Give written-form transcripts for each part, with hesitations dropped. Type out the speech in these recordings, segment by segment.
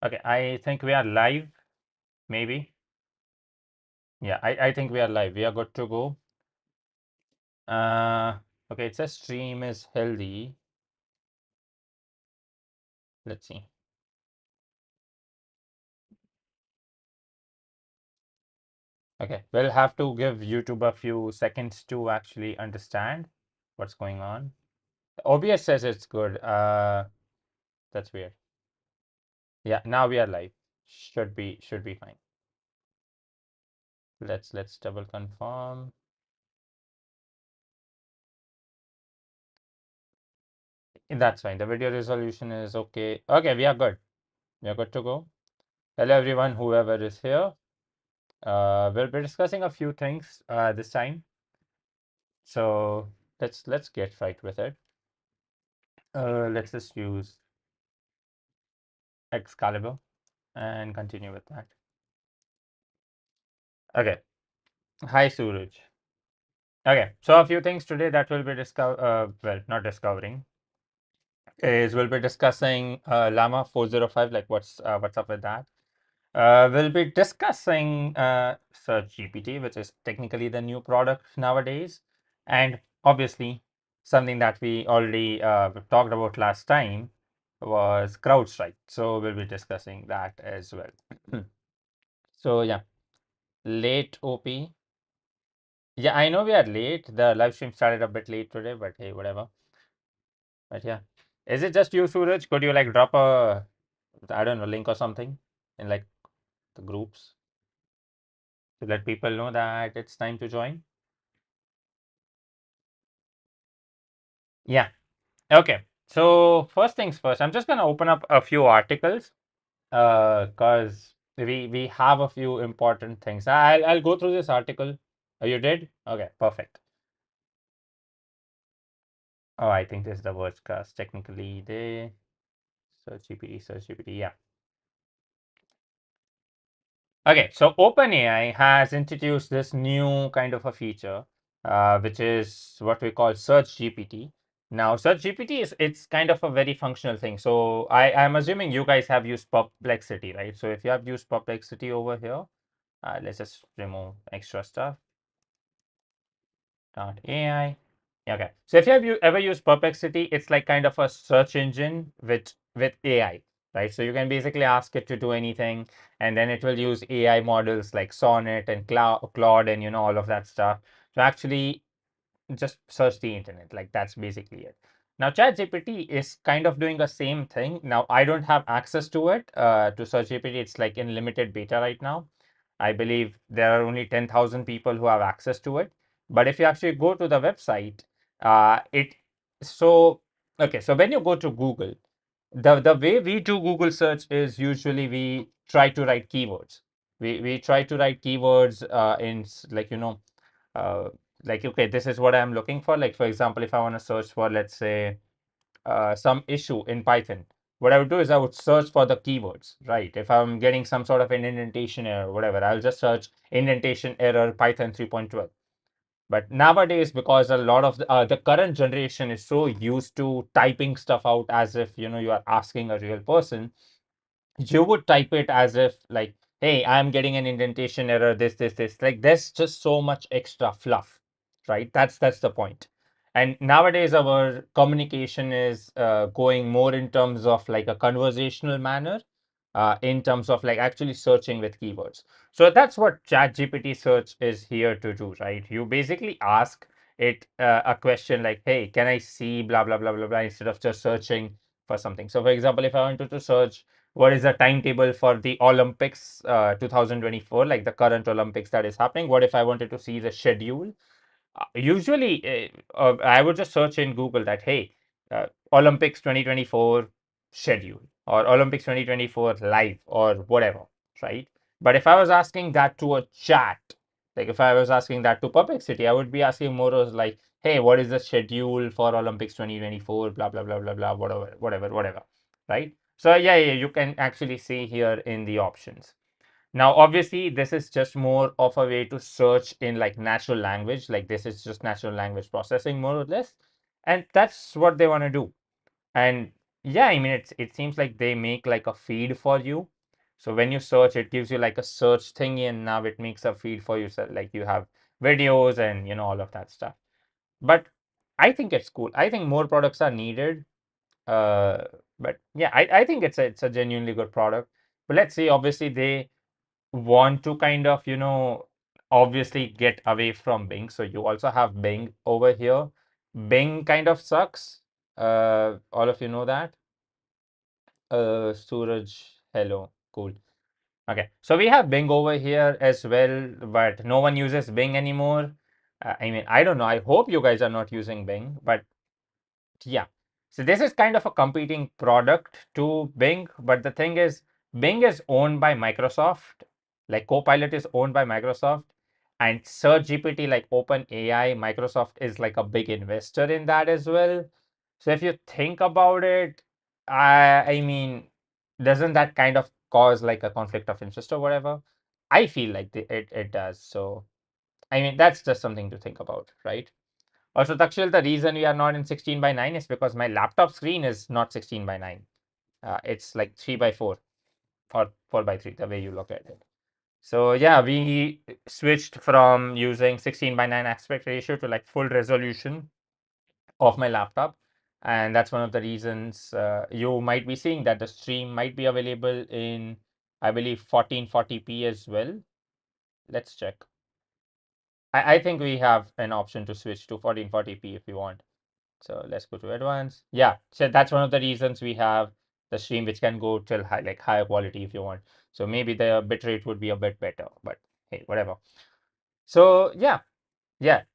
Okay, I think we are live, maybe. Yeah, I think we are live. We are good to go. Okay, it says stream is healthy. Let's see. Okay, we'll have to give YouTube a few seconds to actually understand what's going on. OBS says it's good. That's weird. Yeah, now we are live. Should be fine. Let's double confirm. That's fine. The video resolution is okay. Okay, we are good. We are good to go. Hello everyone, whoever is here. We'll be discussing a few things this time. So let's get right with it. Let's just use Excalibur and continue with that. Okay. Hi Suraj. Okay. So a few things today that we'll be well, not discovering is we'll be discussing Llama 405, like what's up with that. We'll be discussing SearchGPT, which is technically the new product nowadays, and obviously something that we already talked about last time was CrowdStrike. So we'll be discussing that as well. So yeah, late OP. Yeah, I know we are late. The live stream started a bit late today, but hey, whatever. But yeah, is it just you, Suraj? Could you like drop a, I don't know, link or something in like the groups to let people know that it's time to join? Yeah. Okay. So first things first, I'm just gonna open up a few articles because we have a few important things. I'll go through this article. Oh, you did? Okay, perfect. Oh, I think this is the WordCast. Technically, they search GPT. Yeah. Okay, so OpenAI has introduced this new kind of a feature, which is what we call SearchGPT. Now, SearchGPT is it's kind of a very functional thing. So I'm assuming you guys have used Perplexity, right? So if you have used Perplexity over here, let's just remove extra stuff. .ai. Okay. So if you have ever used Perplexity, it's like kind of a search engine with AI, right? So you can basically ask it to do anything, and then it will use AI models like Sonnet and Claude and all of that stuff to actually just search the internet. Like that's basically it. Now, ChatGPT is kind of doing the same thing. Now, I don't have access to it to SearchGPT. It's like in limited beta right now. I believe there are only 10,000 people who have access to it. But if you actually go to the website, it so okay. So when you go to Google, the way we do Google search is usually we try to write keywords. We try to write keywords in like uh, like okay, this is what I'm looking for. Like for example, if I want to search for let's say some issue in Python, what I would do is I would search for the keywords, right? If I'm getting some sort of an indentation error, whatever, I'll just search indentation error Python 3.12. But nowadays, because a lot of the current generation is so used to typing stuff out as if you are asking a real person, you would type it as if like, hey, I'm getting an indentation error, this. Like there's just so much extra fluff, right? That's the point. And nowadays our communication is going more in terms of like a conversational manner, in terms of like actually searching with keywords. So that's what ChatGPT search is here to do, right? You basically ask it a question like, hey, can I see blah blah blah blah blah, instead of just searching for something. So for example, if I wanted to search what is the timetable for the Olympics 2024, like the current Olympics that is happening, what if I wanted to see the schedule? Usually, I would just search in Google that, hey, Olympics 2024 schedule or Olympics 2024 live or whatever, right? But if I was asking that to a chat, like if I was asking that to Perplexity, I would be asking more as like, hey, what is the schedule for Olympics 2024, blah, blah, blah, blah, blah, whatever, right? So yeah, you can actually see here in the options. Now, obviously, this is just more of a way to search in like natural language. Like this is just natural language processing more or less. And that's what they want to do. And Yeah, I mean, it seems like they make like a feed for you. So when you search, it gives you like a search thingy, and now it makes a feed for you. So like you have videos and all of that stuff. But I think it's cool. I think more products are needed. Uh, but yeah, I think it's a genuinely good product. But let's see, obviously they want to kind of, obviously get away from Bing. So you also have Bing over here. Bing kind of sucks. All of you know that. Suraj, hello, cool. Okay, so we have Bing over here as well, but no one uses Bing anymore. I mean, I don't know. I hope you guys are not using Bing, but yeah. So this is kind of a competing product to Bing, but the thing is, Bing is owned by Microsoft. Like Copilot is owned by Microsoft, and SearchGPT, like OpenAI, Microsoft is like a big investor in that as well. So if you think about it, I mean, doesn't that kind of cause like a conflict of interest or whatever? I feel like it does. So I mean, that's just something to think about, right? Also, Takshil, the reason we are not in 16 by 9 is because my laptop screen is not 16 by 9. It's like 3 by 4 or 4 by 3, the way you look at it. So yeah, we switched from using 16 by 9 aspect ratio to like full resolution of my laptop. And that's one of the reasons you might be seeing that the stream might be available in, I believe, 1440p as well. Let's check. I think we have an option to switch to 1440p if you want. So let's go to advanced. Yeah, so that's one of the reasons we have the stream which can go till high, like higher quality if you want. So maybe the bitrate would be a bit better, but hey, whatever. So yeah,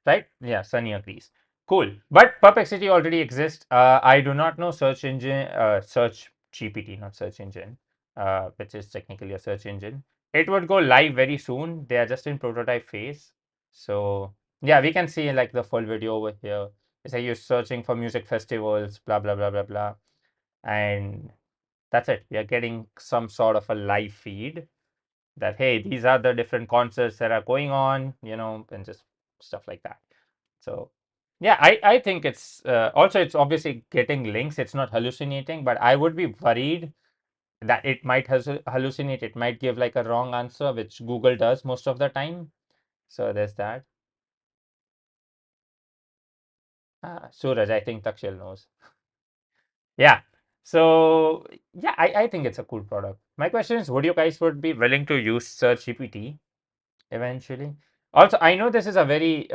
right? Yeah, Sunny agrees. Cool. But Perplexity already exists. I do not know search engine, search GPT, not search engine, which is technically a search engine. It would go live very soon. They are just in prototype phase. So yeah, we can see like the full video over here. It's like you're searching for music festivals, blah, blah, blah, blah, blah. And that's it. We are getting some sort of a live feed that, hey, these are the different concerts that are going on, and just stuff like that. So yeah, I think it's also it's obviously getting links. It's not hallucinating, but I would be worried that it might hallucinate. It might give like a wrong answer, which Google does most of the time. So there's that. Suraj, I think Takshil knows. Yeah. So yeah, I think it's a cool product. My question is, would you guys would be willing to use Search GPT eventually? Also, I know this is a very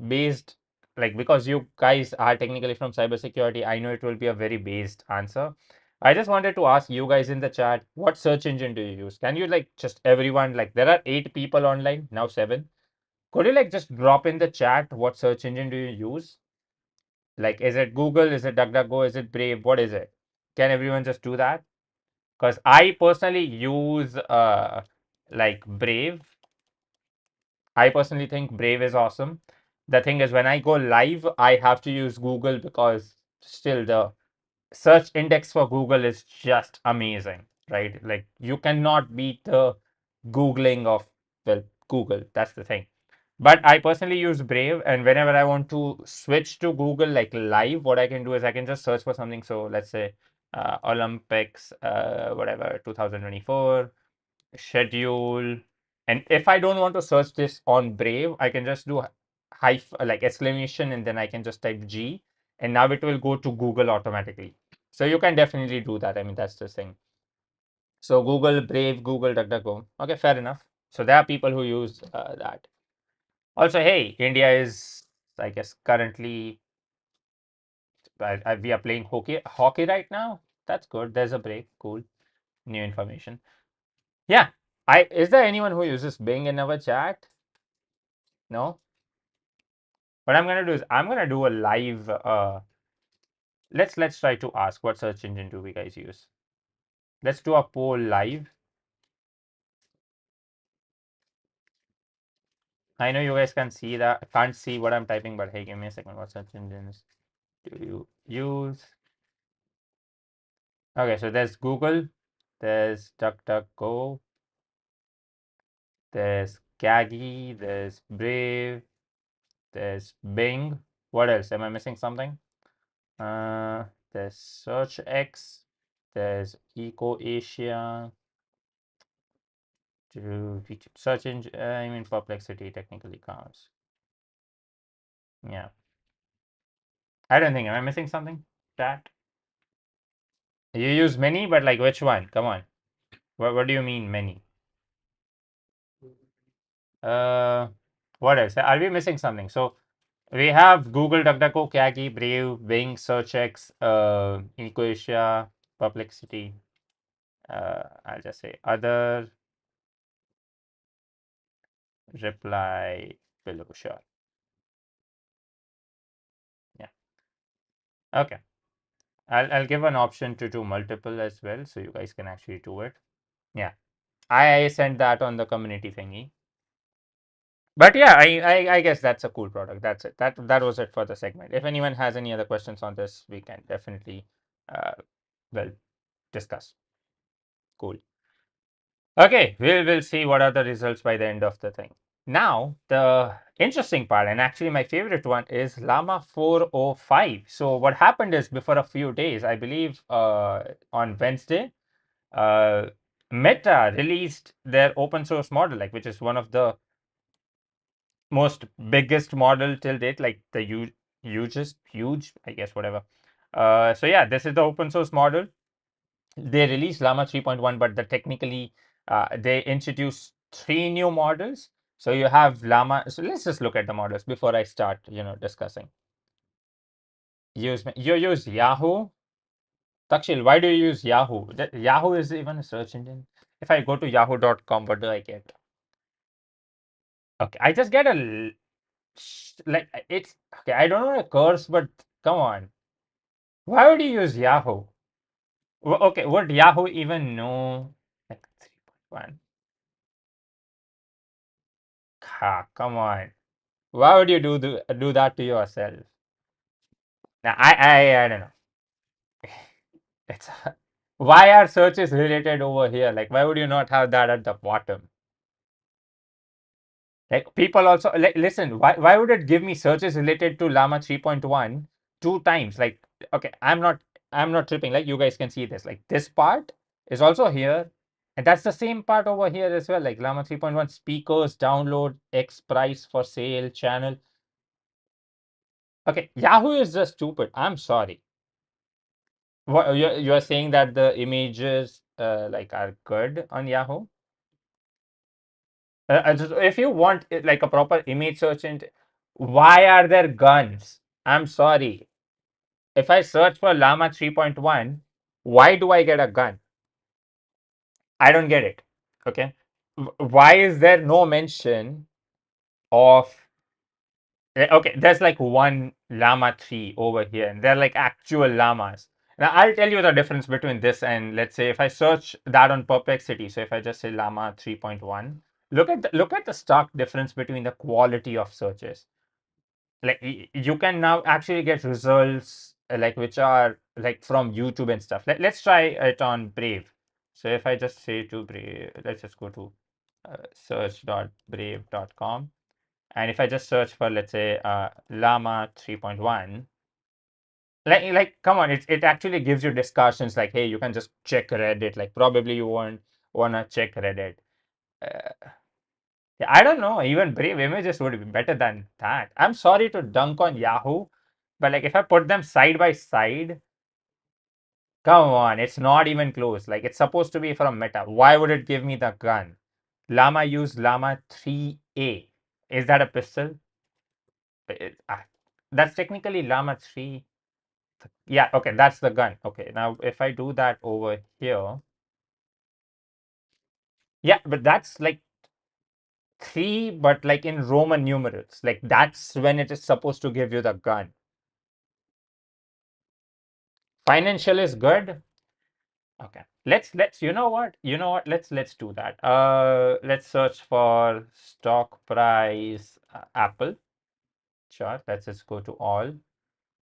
based, like, because you guys are technically from cybersecurity, I know it will be a very based answer. I just wanted to ask you guys in the chat, what search engine do you use? Can you like just everyone, like there are 8 people online, now 7. Could you like just drop in the chat what search engine do you use? Like, is it Google? Is it DuckDuckGo? Is it Brave? What is it? Can everyone just do that? Because I personally use like Brave. I personally think Brave is awesome. The thing is, when I go live, I have to use Google because still the search index for Google is just amazing, right? Like you cannot beat the Googling of, well, Google. That's the thing. But I personally use Brave, and whenever I want to switch to Google like live, what I can do is I can just search for something. So let's say Olympics, whatever, 2024 schedule. And if I don't want to search this on Brave, I can just do like exclamation, and then I can just type G, and now it will go to Google automatically. So you can definitely do that. I mean, that's the thing. So Google, Brave, Google, DuckDuckGo. Okay, fair enough. So there are people who use that. Also, hey, India is, I guess, currently we are playing hockey right now. That's good. There's a break. Cool. New information. Yeah. Is there anyone who uses Bing in our chat? No. What I'm gonna do is I'm gonna do a live. Let's try to ask what search engine do we guys use. Let's do a poll live. I know you guys can see that. Can't see what I'm typing, but hey, give me a second. What search engines do you use? Okay, so there's Google, there's DuckDuckGo, there's Kagi, there's Brave, there's Bing. What else? Am I missing something? There's SearchX. There's EcoAsia. Search engine. I mean, Perplexity technically counts. Yeah. I don't think. Am I missing something? That you use many, but like which one? Come on. What do you mean many? Uh, what else? Are we missing something? So we have Google, DuckDuckGo, Kagi, Brave, Bing, SearchX, EcoAsia, Perplexity. I'll just say other, reply below. Sure. Yeah. Okay. I'll give an option to do multiple as well, so you guys can actually do it. Yeah. I sent that on the community thingy. But yeah, I guess that's a cool product. That's it. That was it for the segment. If anyone has any other questions on this, we can definitely uh well discuss. Cool. Okay, we'll see what are the results by the end of the thing. Now, the interesting part, and actually my favorite one, is Llama 405. So what happened is before a few days, I believe on Wednesday, uh, Meta released their open source model, like which is one of the most biggest model till date, like the huge, I guess, whatever. So yeah, this is the open source model. They released Llama 3.1, but technically they introduced three new models. So you have Llama. So let's just look at the models before I start, discussing. You use Yahoo. Takshil, why do you use Yahoo? Yahoo is even a search engine. If I go to yahoo.com, what do I get? Okay, I just get like it's okay. I don't want to curse, but come on. Why would you use Yahoo? Okay, would Yahoo even know like 3.1? Come on. Why would you do that to yourself? Now, I don't know. It's why are searches related over here? Like, why would you not have that at the bottom? Like, people also like listen. Why would it give me searches related to Llama 3.1 two times? Like, okay, I'm not tripping. Like, you guys can see this. Like, this part is also here, and that's the same part over here as well. Like Llama 3.1 speakers, download, X price for sale, channel. Okay, Yahoo is just stupid. I'm sorry. What you're saying that the images like are good on Yahoo? If you want like a proper image search engine, why are there guns? I'm sorry. If I search for Llama 3.1, why do I get a gun? I don't get it. Okay. Why is there no mention of okay, there's like one llama tree over here, and they're like actual llamas. Now I'll tell you the difference between this and let's say if I search that on Perplexity. So if I just say llama 3.1, look at the stark difference between the quality of searches. Like you can now actually get results like which are like from YouTube and stuff. Let's try it on Brave. So if I just say to Brave, let's just go to search.brave.com. And if I just search for, let's say, Llama 3.1, like, come on, it actually gives you discussions like, hey, you can just check Reddit. Like, probably you won't wanna check Reddit. Uh, yeah, I don't know. Even Brave Images would be better than that. I'm sorry to dunk on Yahoo, but like, if I put them side by side, come on, it's not even close. Like, it's supposed to be from Meta. Why would it give me the gun? Llama used Llama 3A. Is that a pistol? That's technically Llama 3. Yeah, okay, that's the gun. Okay, now if I do that over here, yeah, but that's like 3, but like in Roman numerals. Like that's when it is supposed to give you the gun. Financial is good. Okay, let's you know what? Let's do that. Let's search for stock price Apple. Sure, let's just go to all.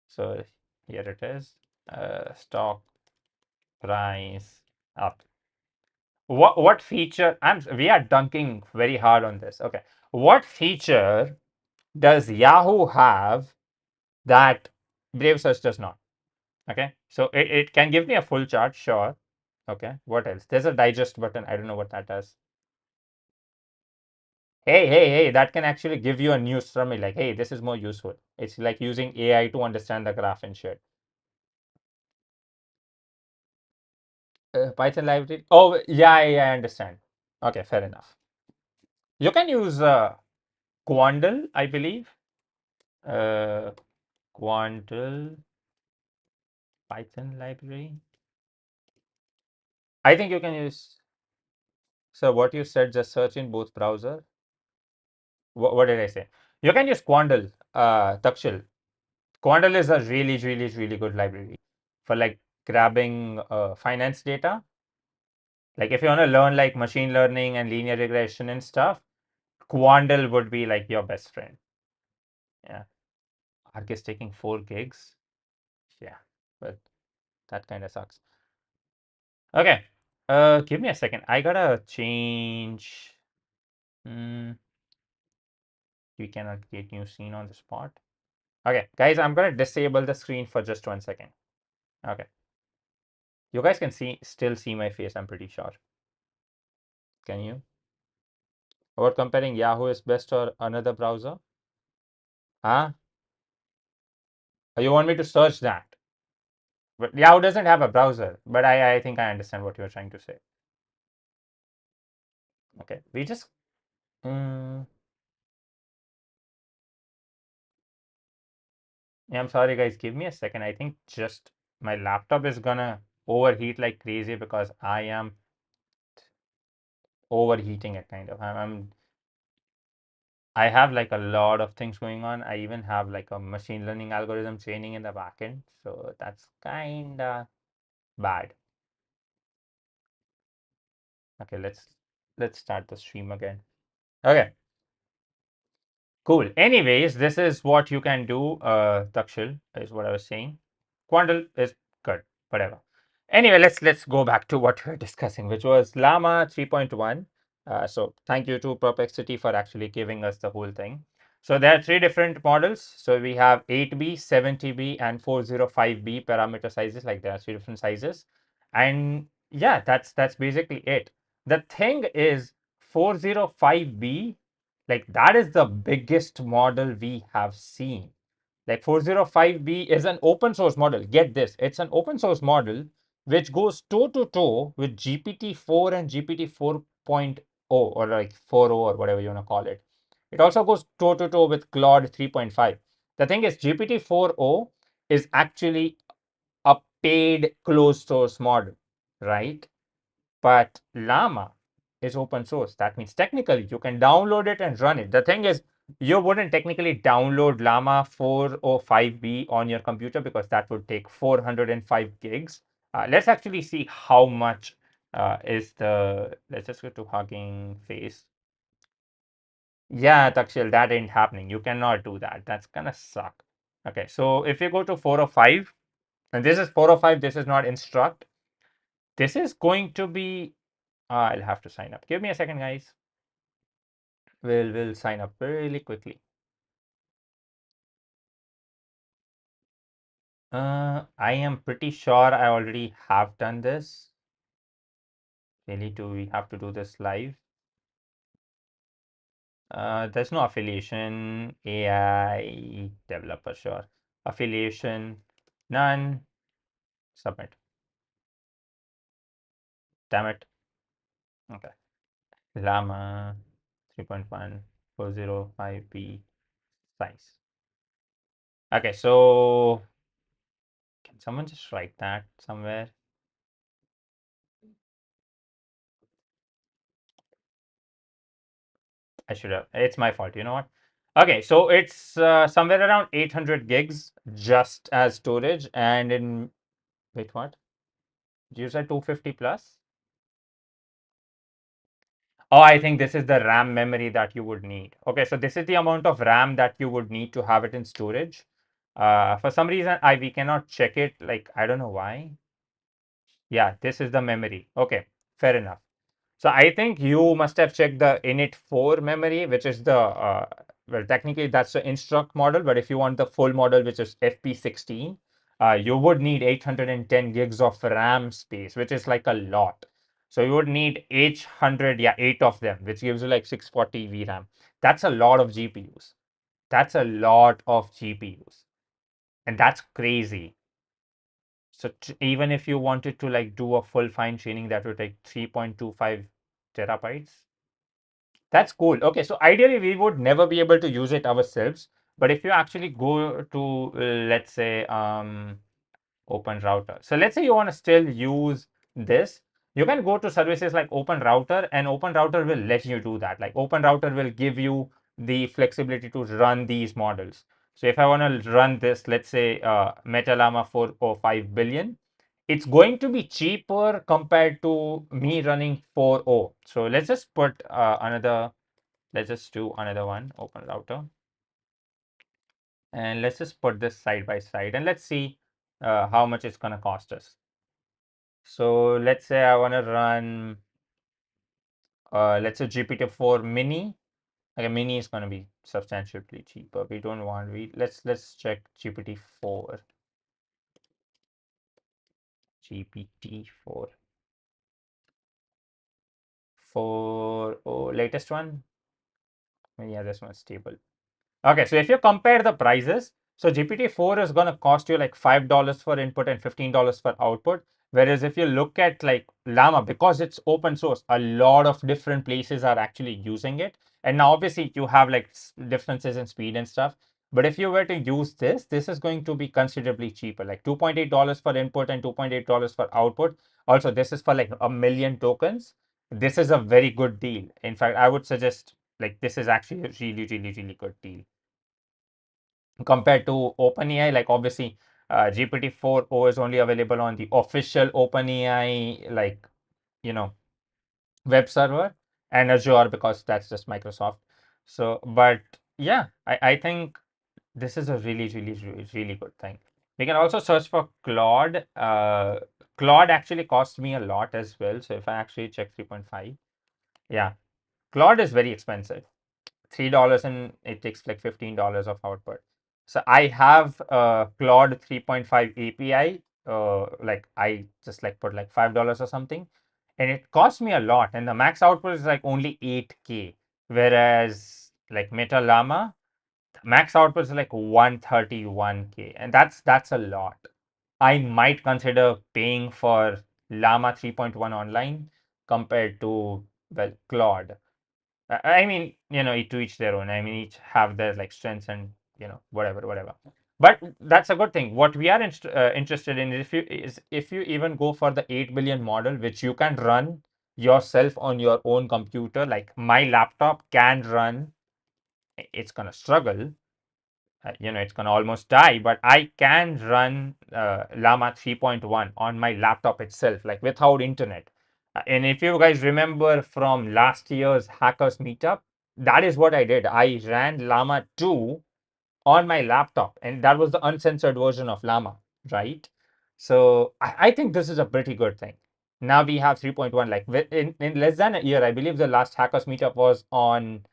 So here it is. Stock price up. What feature? We are dunking very hard on this. Okay, what feature does Yahoo have that Brave Search does not? Okay, so it can give me a full chart, sure. Okay, what else? There's a digest button. I don't know what that does. Hey, that can actually give you a new summary like, hey, this is more useful. It's like using AI to understand the graph and shit. Python library. Oh, yeah, I understand. Okay, fair enough. You can use Quandle, I believe. Uh, Quandle Python library. I think you can use. So what you said, just search in both browser. What did I say? You can use Quandle, Takshil. Quandle is a really good library for like grabbing finance data. Like if you want to learn like machine learning and linear regression and stuff, Quandle would be like your best friend. Yeah. Arc is taking 4 gigs. Yeah, but that kind of sucks. Okay. Give me a second. I gotta change. Hmm. We cannot create new scene on the spot. Okay, guys, I'm gonna disable the screen for just 1 second. Okay. You guys can still see my face, I'm pretty sure. Can you? About comparing Yahoo is best or another browser? Huh? You want me to search that? But Yahoo doesn't have a browser, but I think I understand what you're trying to say. Okay, we just. Mm, yeah, I'm sorry, guys. Give me a second. I think just my laptop is gonna overheat like crazy because I am overheating it kind of. I have like a lot of things going on. I even have like a machine learning algorithm training in the backend, so that's kinda bad. Okay, let's start the stream again. Okay, cool. Anyways, this is what you can do. Takshil is what I was saying. Quandle is good, whatever. Anyway, let's go back to what we were discussing, which was Llama 3.1. So thank you to Perplexity for actually giving us the whole thing. So there are 3 different models. So we have 8B, 70B, and 405B parameter sizes. Like there are 3 different sizes, and yeah, that's basically it. The thing is 405B, like that is the biggest model we have seen. Like 405B is an open source model. Get this, it's an open source model which goes toe to toe with GPT-4 and GPT 4.0 or like 4.0 or whatever you want to call it. It also goes toe to toe with Claude 3.5. The thing is, GPT 4.0 is actually a paid closed source model, right? But Llama is open source. That means technically you can download it and run it. The thing is, you wouldn't technically download Llama 405B on your computer because that would take 405 gigs. Let's actually see how much is the. Let's just go to Hugging Face. Yeah, Takshil, that ain't happening. You cannot do that. That's gonna suck. Okay, so if you go to 405, and this is 405, this is not instruct. This is going to be. I'll have to sign up. Give me a second, guys. We'll sign up really quickly. I am pretty sure I already have done this. Really, do we have to do this live? There's no affiliation. AI developer, sure. Affiliation, none. Submit. Damn it. Okay. Llama 3.1 405B size. Okay, so can someone just write that somewhere? I should have. It's my fault. You know what? Okay, so it's somewhere around 800 gigs just as storage, and in wait, what? Did you say 250 plus? Oh, I think this is the RAM memory that you would need. Okay, so this is the amount of RAM that you would need to have it in storage. For some reason, we cannot check it. Like I don't know why. Yeah, this is the memory. Okay, fair enough. So I think you must have checked the init4 memory, which is the well, technically that's the instruct model, but if you want the full model, which is FP16, you would need 810 gigs of RAM space, which is like a lot. So you would need 800, yeah, 8 of them, which gives you like 640 VRAM. That's a lot of GPUs. That's a lot of GPUs. And that's crazy. So even if you wanted to like do a full fine tuning, that would take 3.25 terabytes. That's cool. Okay, so ideally we would never be able to use it ourselves, but if you actually go to let's say Open Router. So let's say you want to still use this. You can go to services like Open Router, and Open Router will let you do that. Like Open Router will give you the flexibility to run these models. So if I want to run this, let's say Meta Llama 405 billion, it's going to be cheaper compared to me running 4.0. So let's just put let's just do another one, Open Router. And let's just put this side by side and let's see how much it's going to cost us. So let's say I want to run, let's say GPT-4 mini. Okay, mini is going to be substantially cheaper. We don't want, let's check GPT-4. GPT-4. Latest one. Yeah, this one's stable. Okay, so if you compare the prices, so GPT-4 is going to cost you like $5 for input and $15 for output. Whereas if you look at like Llama, because it's open source, a lot of different places are actually using it. And now obviously you have like differences in speed and stuff. But if you were to use this is going to be considerably cheaper, like $2.8 for input and $2.8 for output. Also, this is for like 1 million tokens. This is a very good deal. In fact, I would suggest like this is actually a really, really, really good deal compared to OpenAI. Like obviously, GPT-4o is only available on the official OpenAI, like you know, web server, and Azure because that's just Microsoft. So, but yeah, I think this is a really, really, really, really good thing. We can also search for Claude. Claude actually cost me a lot as well. So if I actually check 3.5, yeah, Claude is very expensive. $3 and it takes like $15 of output. So I have Claude 3.5 API. Like I just like put like $5 or something, and it cost me a lot. And the max output is like only 8K, whereas like Meta Llama max output is like 131K, and that's a lot. I might consider paying for Llama 3.1 online compared to well Claude. I mean, to each their own. I mean, each have their like strengths and whatever, whatever. But that's a good thing. What we are interested in is if you even go for the 8 billion model, which you can run yourself on your own computer. Like my laptop can run. It's gonna struggle. It's gonna almost die. But I can run Llama 3.1 on my laptop itself, like without internet. And if you guys remember from last year's Hackers Meetup, that is what I did. I ran Llama 2 on my laptop, and that was the uncensored version of Llama, right? So I think this is a pretty good thing. Now we have 3.1, like in less than a year. I believe the last Hackers Meetup was on,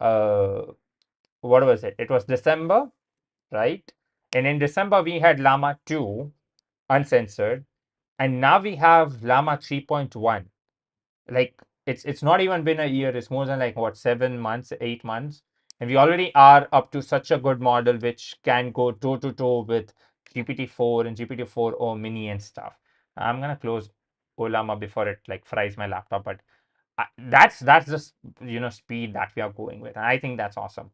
uh, what was it? It was December, right? And in December, we had Llama 2 uncensored, and now we have Llama 3.1. Like it's not even been a year, it's more than like what, 7 months, 8 months, and we already are up to such a good model which can go toe to toe with GPT-4 and GPT-4o mini and stuff. I'm gonna close Olama before it like fries my laptop, but that's just speed that we are going with, and I think that's awesome.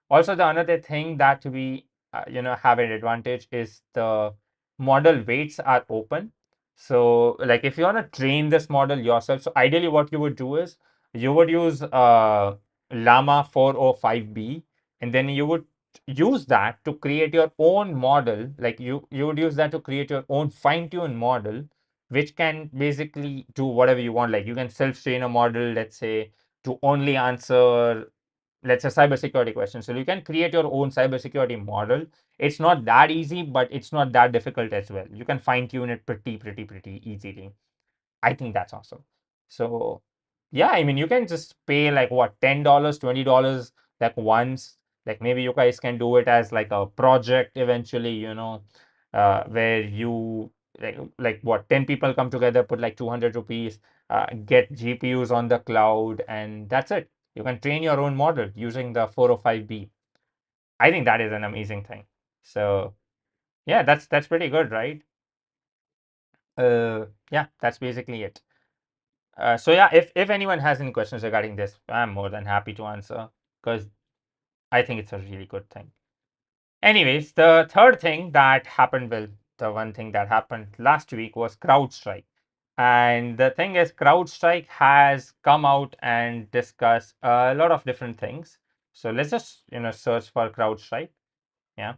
Also, the another thing that we have an advantage is the model weights are open. So like if you want to train this model yourself, so ideally what you would do is you would use Llama 405b, and then you would use that to create your own model. Like you would use that to create your own fine-tuned model, which can basically do whatever you want. Like you can self-train a model, let's say, to only answer, let's say, cybersecurity questions. So you can create your own cybersecurity model. It's not that easy, but it's not that difficult as well. You can fine-tune it pretty easily. I think that's awesome. So yeah, I mean, you can just pay like what, $10, $20 like once. Like maybe you guys can do it as like a project eventually. where you like what 10 people come together, put like 200 rupees, get GPUs on the cloud, and that's it. You can train your own model using the 405B. I think that is an amazing thing. So yeah, that's pretty good, right? Yeah, that's basically it. So yeah, if anyone has any questions regarding this, I'm more than happy to answer because I think it's a really good thing. Anyways, the third thing that happened, well, the one thing that happened last week was CrowdStrike. And the thing is, CrowdStrike has come out and discussed a lot of different things. So let's just search for CrowdStrike. Yeah.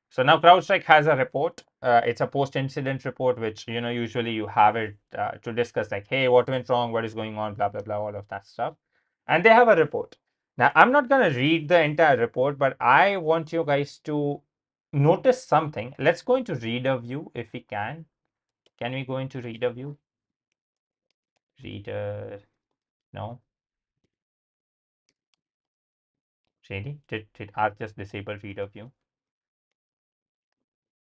So now CrowdStrike has a report. It's a post-incident report, which usually you have it to discuss like, hey, what went wrong, what is going on, blah blah blah, all of that stuff. And they have a report. Now I'm not gonna read the entire report, but I want you guys to notice something. Let's go into reader view if we can. Can we go into reader view? Reader, no. Really? Did Arc just disable reader view?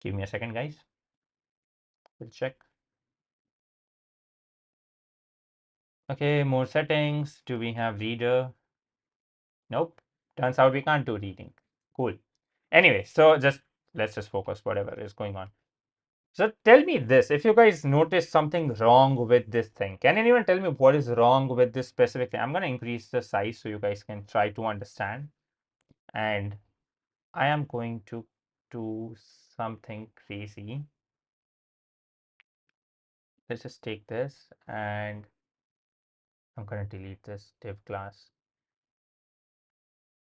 Give me a second, guys. We'll check. Okay, more settings. Do we have reader? Nope. Turns out we can't do reading. Cool. Anyway, so let's just focus whatever is going on. So tell me this, if you guys notice something wrong with this thing, can anyone tell me what is wrong with this specific thing? I'm going to increase the size so you guys can try to understand. And I am going to do something crazy. Let's just take this and I'm going to delete this div class.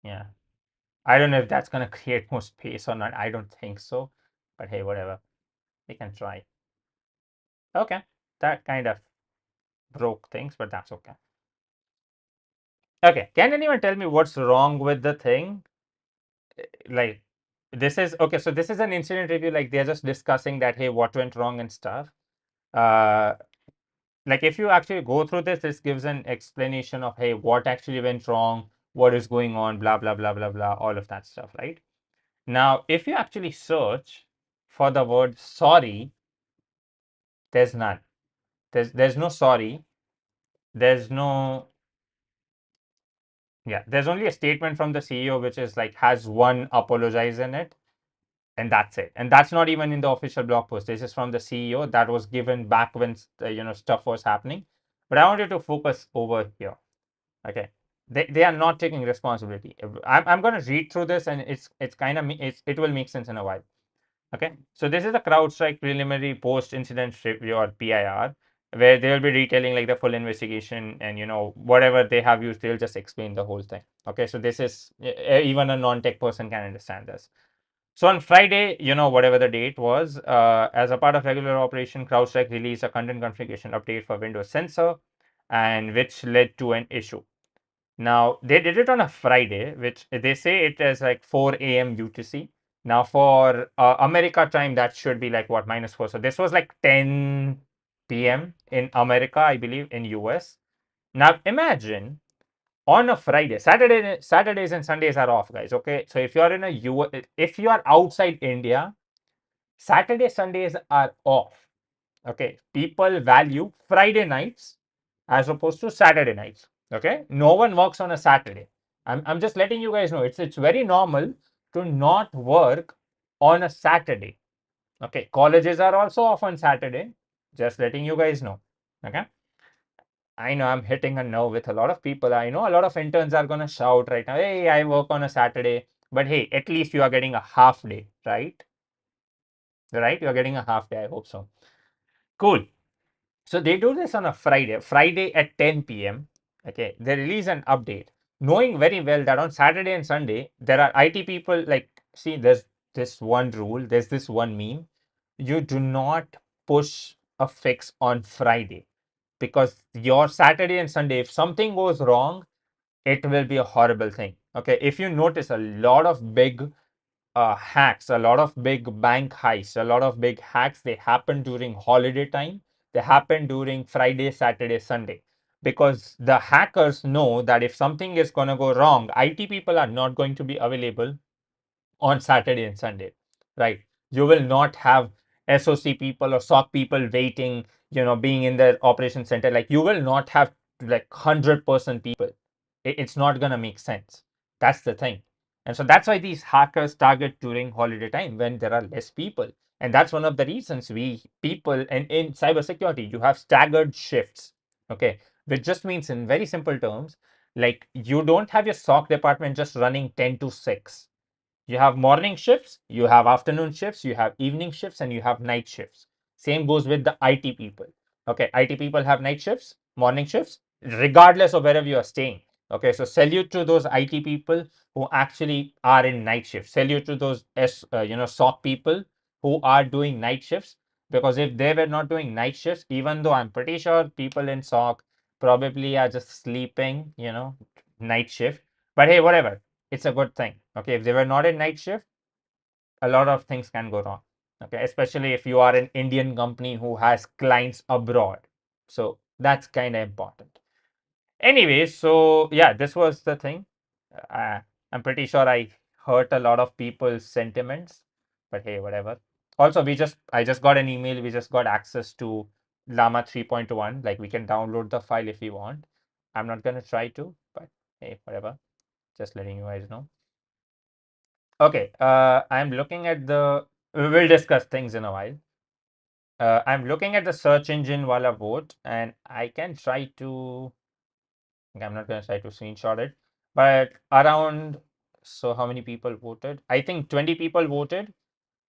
Yeah. I don't know if that's going to create more space or not. I don't think so. But hey, whatever. We can try. Okay. That kind of broke things, but that's okay. Okay. Can anyone tell me what's wrong with the thing? Like, this is okay. So, this is an incident review. Like, they're just discussing that, hey, what went wrong and stuff. Uh, like, if you actually go through this, this gives an explanation of, hey, what actually went wrong, what is going on, blah, blah, blah, blah, blah, all of that stuff, right? Now, if you actually search for the word sorry, there's none. There's no sorry. There's no Yeah, there's only a statement from the CEO which is like has one apologize in it, and that's it. And that's not even in the official blog post. This is from the CEO that was given back when stuff was happening. But I wanted to focus over here. Okay, they are not taking responsibility. I'm going to read through this, and it's kind of it will make sense in a while. Okay, so this is a CrowdStrike preliminary post-incident review or PIR, where they will be detailing like the full investigation and whatever they have used, they'll just explain the whole thing. Okay, so this is even a non-tech person can understand this. So on Friday, whatever the date was, as a part of regular operation, CrowdStrike released a content configuration update for Windows Sensor, and which led to an issue. Now, they did it on a Friday, which they say it is like 4 a.m. UTC. Now, for America time, that should be like what, -4. So this was like 10 p.m. in America, I believe, in US. Now, imagine on a Friday, Saturdays and Sundays are off, guys. Okay, so if you're in a if you are outside India, Saturday, Sundays are off. Okay, people value Friday nights as opposed to Saturday nights. Okay, no one works on a Saturday. I'm just letting you guys know it's very normal to not work on a Saturday. Okay, colleges are also off on Saturday. Just letting you guys know. Okay, I know I'm hitting a nerve with a lot of people. I know a lot of interns are gonna shout right now, hey, I work on a Saturday. But hey, at least you are getting a half day, right? Right? You're getting a half day. I hope so. Cool. So they do this on a Friday at 10 p.m. Okay, they release an update, knowing very well that on Saturday and Sunday there are IT people like, see, there's this one rule, there's this one meme. You do not push a fix on Friday because your Saturday and Sunday, if something goes wrong, it will be a horrible thing. Okay, if you notice a lot of big hacks, a lot of big bank heists, a lot of big hacks, they happen during holiday time. They happen during Friday, Saturday, Sunday. Because the hackers know that if something is going to go wrong, IT people are not going to be available on Saturday and Sunday, right? You will not have SOC people or SOC people waiting, being in the operation center. Like, you will not have like 100% people. It's not going to make sense. That's the thing. And so that's why these hackers target during holiday time when there are less people. And that's one of the reasons we people, and in cybersecurity, you have staggered shifts. Okay. Which just means, in very simple terms, like, you don't have your SOC department just running 10 to 6. You have morning shifts, you have afternoon shifts, you have evening shifts, and you have night shifts. Same goes with the IT people. Okay, IT people have night shifts, morning shifts, regardless of wherever you are staying. Okay, so salute to those IT people who actually are in night shifts. Salute to those SOC people who are doing night shifts. Because if they were not doing night shifts, even though I'm pretty sure people in SOC probably are just sleeping, night shift. But hey, whatever, it's a good thing. Okay, if they were not in night shift, a lot of things can go wrong. Okay, especially if you are an Indian company who has clients abroad. So that's kind of important. Anyway, so yeah, this was the thing. uh, I'm pretty sure I hurt a lot of people's sentiments, but hey, whatever. Also, I just got an email. We just got access to Llama 3.1. Like, we can download the file if you want. I'm not going to try to, but hey, whatever, just letting you guys know. Okay, I'm looking at the. We'll discuss things in a while. I'm looking at the search engine while I vote, and I can try to. I'm not going to try to screenshot it, but around. So, how many people voted? I think 20 people voted.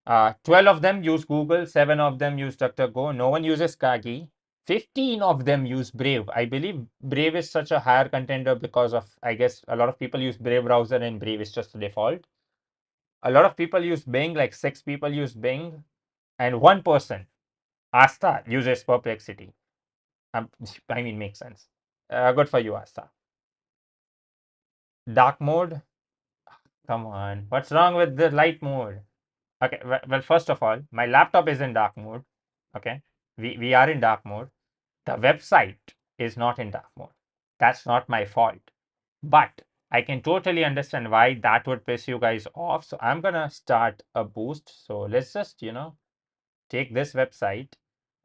12 of them use Google, 7 of them use DuckDuckGo. No one uses Kagi. 15 of them use Brave. I believe Brave is such a higher contender because of, I guess, a lot of people use Brave browser and Brave is just the default. A lot of people use Bing, like 6 people use Bing, and one person, Asta, uses Perplexity. I mean, makes sense. Good for you, Asta. Dark mode? Come on. What's wrong with the light mode? Okay, well, first of all, my laptop is in dark mode. Okay, we are in dark mode. The website is not in dark mode. That's not my fault. But I can totally understand why that would piss you guys off. So I'm gonna start a boost. So let's just, take this website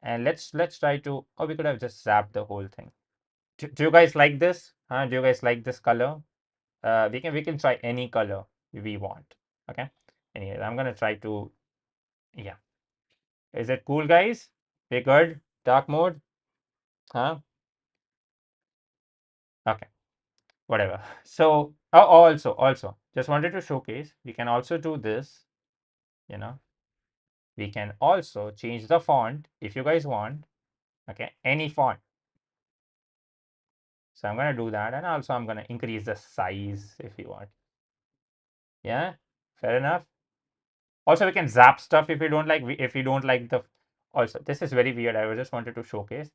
and let's try to. Oh, we could have just zapped the whole thing. Do you guys like this? Do you guys like this color? We can try any color we want. Okay. Anyway, I'm gonna try to. Yeah. Is it cool, guys? We good? Dark mode? Huh? Okay. Whatever. So, also, just wanted to showcase. We can also do this. You know, we can also change the font if you guys want. Okay, any font. So I'm going to do that, and also I'm going to increase the size if you want. Yeah, fair enough. Also, we can zap stuff if you don't like. If you don't like the. Also, this is very weird. I just wanted to showcase.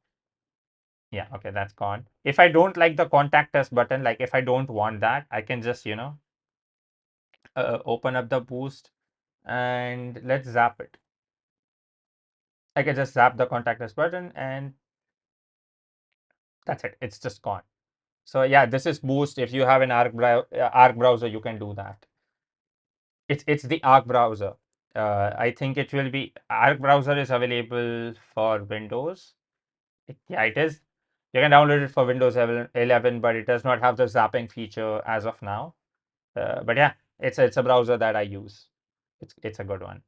Yeah, okay, that's gone. If I don't like the contact us button, like if I don't want that, I can just open up the boost and let's zap it. I can just zap the contact us button and that's it. It's just gone. So yeah, this is boost. If you have an Arc browser, you can do that. It's the Arc browser. I think it will be Arc browser is available for Windows. Yeah, it is. You can download it for Windows 11, but it does not have the zapping feature as of now. But yeah, it's a browser that I use. It's a good one.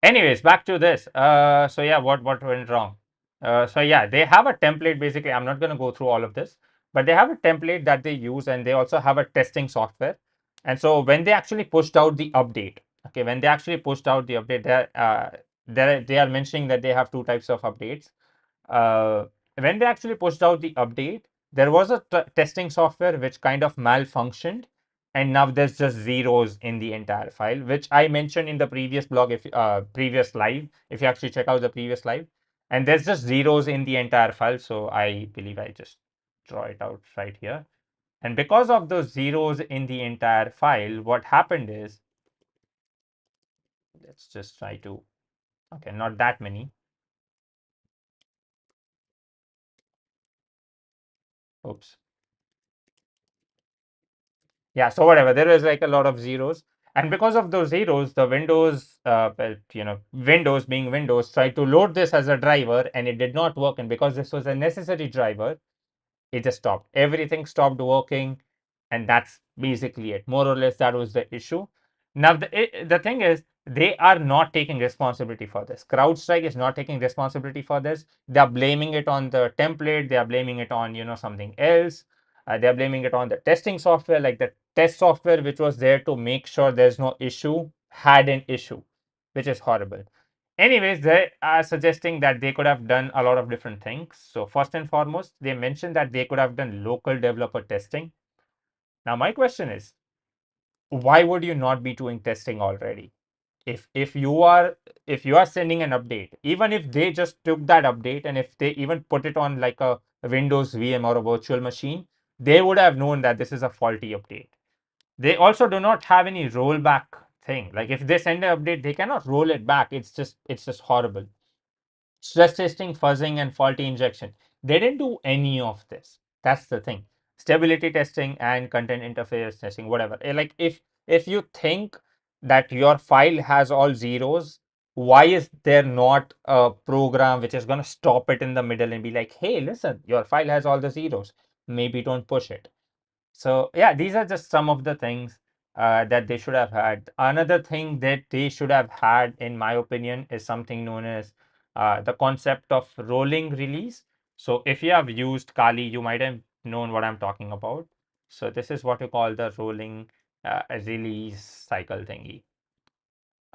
Anyways, back to this. So yeah, what went wrong? So yeah, they have a template. Basically, I'm not going to go through all of this, but they have a template that they use, and they also have a testing software. And so when they actually pushed out the update, okay, when they actually pushed out the update, they are mentioning that they have two types of updates. Uh, when they actually pushed out the update, there was a testing software which kind of malfunctioned, and now there's just zeros in the entire file, which I mentioned in the previous blog, if previous live, if you actually check out the previous live, and there's just zeros in the entire file. So I believe I just draw it out right here. And because of those zeros in the entire file, what happened is, let's just try to, okay, not that many. Oops. Yeah, so whatever, there is like a lot of zeros. And because of those zeros, the Windows, Windows being Windows, tried to load this as a driver, and it did not work. And because this was a necessary driver, it just stopped. Everything stopped working, and that's basically it. More or less, that was the issue. Now, the thing is, they are not taking responsibility for this. CrowdStrike is not taking responsibility for this. They are blaming it on the template. They are blaming it on something else. They are blaming it on the testing software, like the test software which was there to make sure there's no issue had an issue, which is horrible. Anyways, they are suggesting that they could have done a lot of different things. So first and foremost, they mentioned that they could have done local developer testing. Now, my question is, why would you not be doing testing already? If you are sending an update, even if they just took that update and if they even put it on like a Windows VM or a virtual machine, they would have known that this is a faulty update. They also do not have any rollback thing. Like if they send an update, they cannot roll it back. It's just horrible. Stress testing, fuzzing, and faulty injection. They didn't do any of this. That's the thing. Stability testing and content interface testing, whatever. Like if you think that your file has all zeros, why is there not a program which is going to stop it in the middle and be like, hey, listen, your file has all the zeros. Maybe don't push it. So yeah, these are just some of the things that they should have had. Another thing that they should have had, in my opinion, is something known as the concept of rolling release. So if you have used Kali, you might have known what I'm talking about. So this is what you call the rolling release cycle thingy.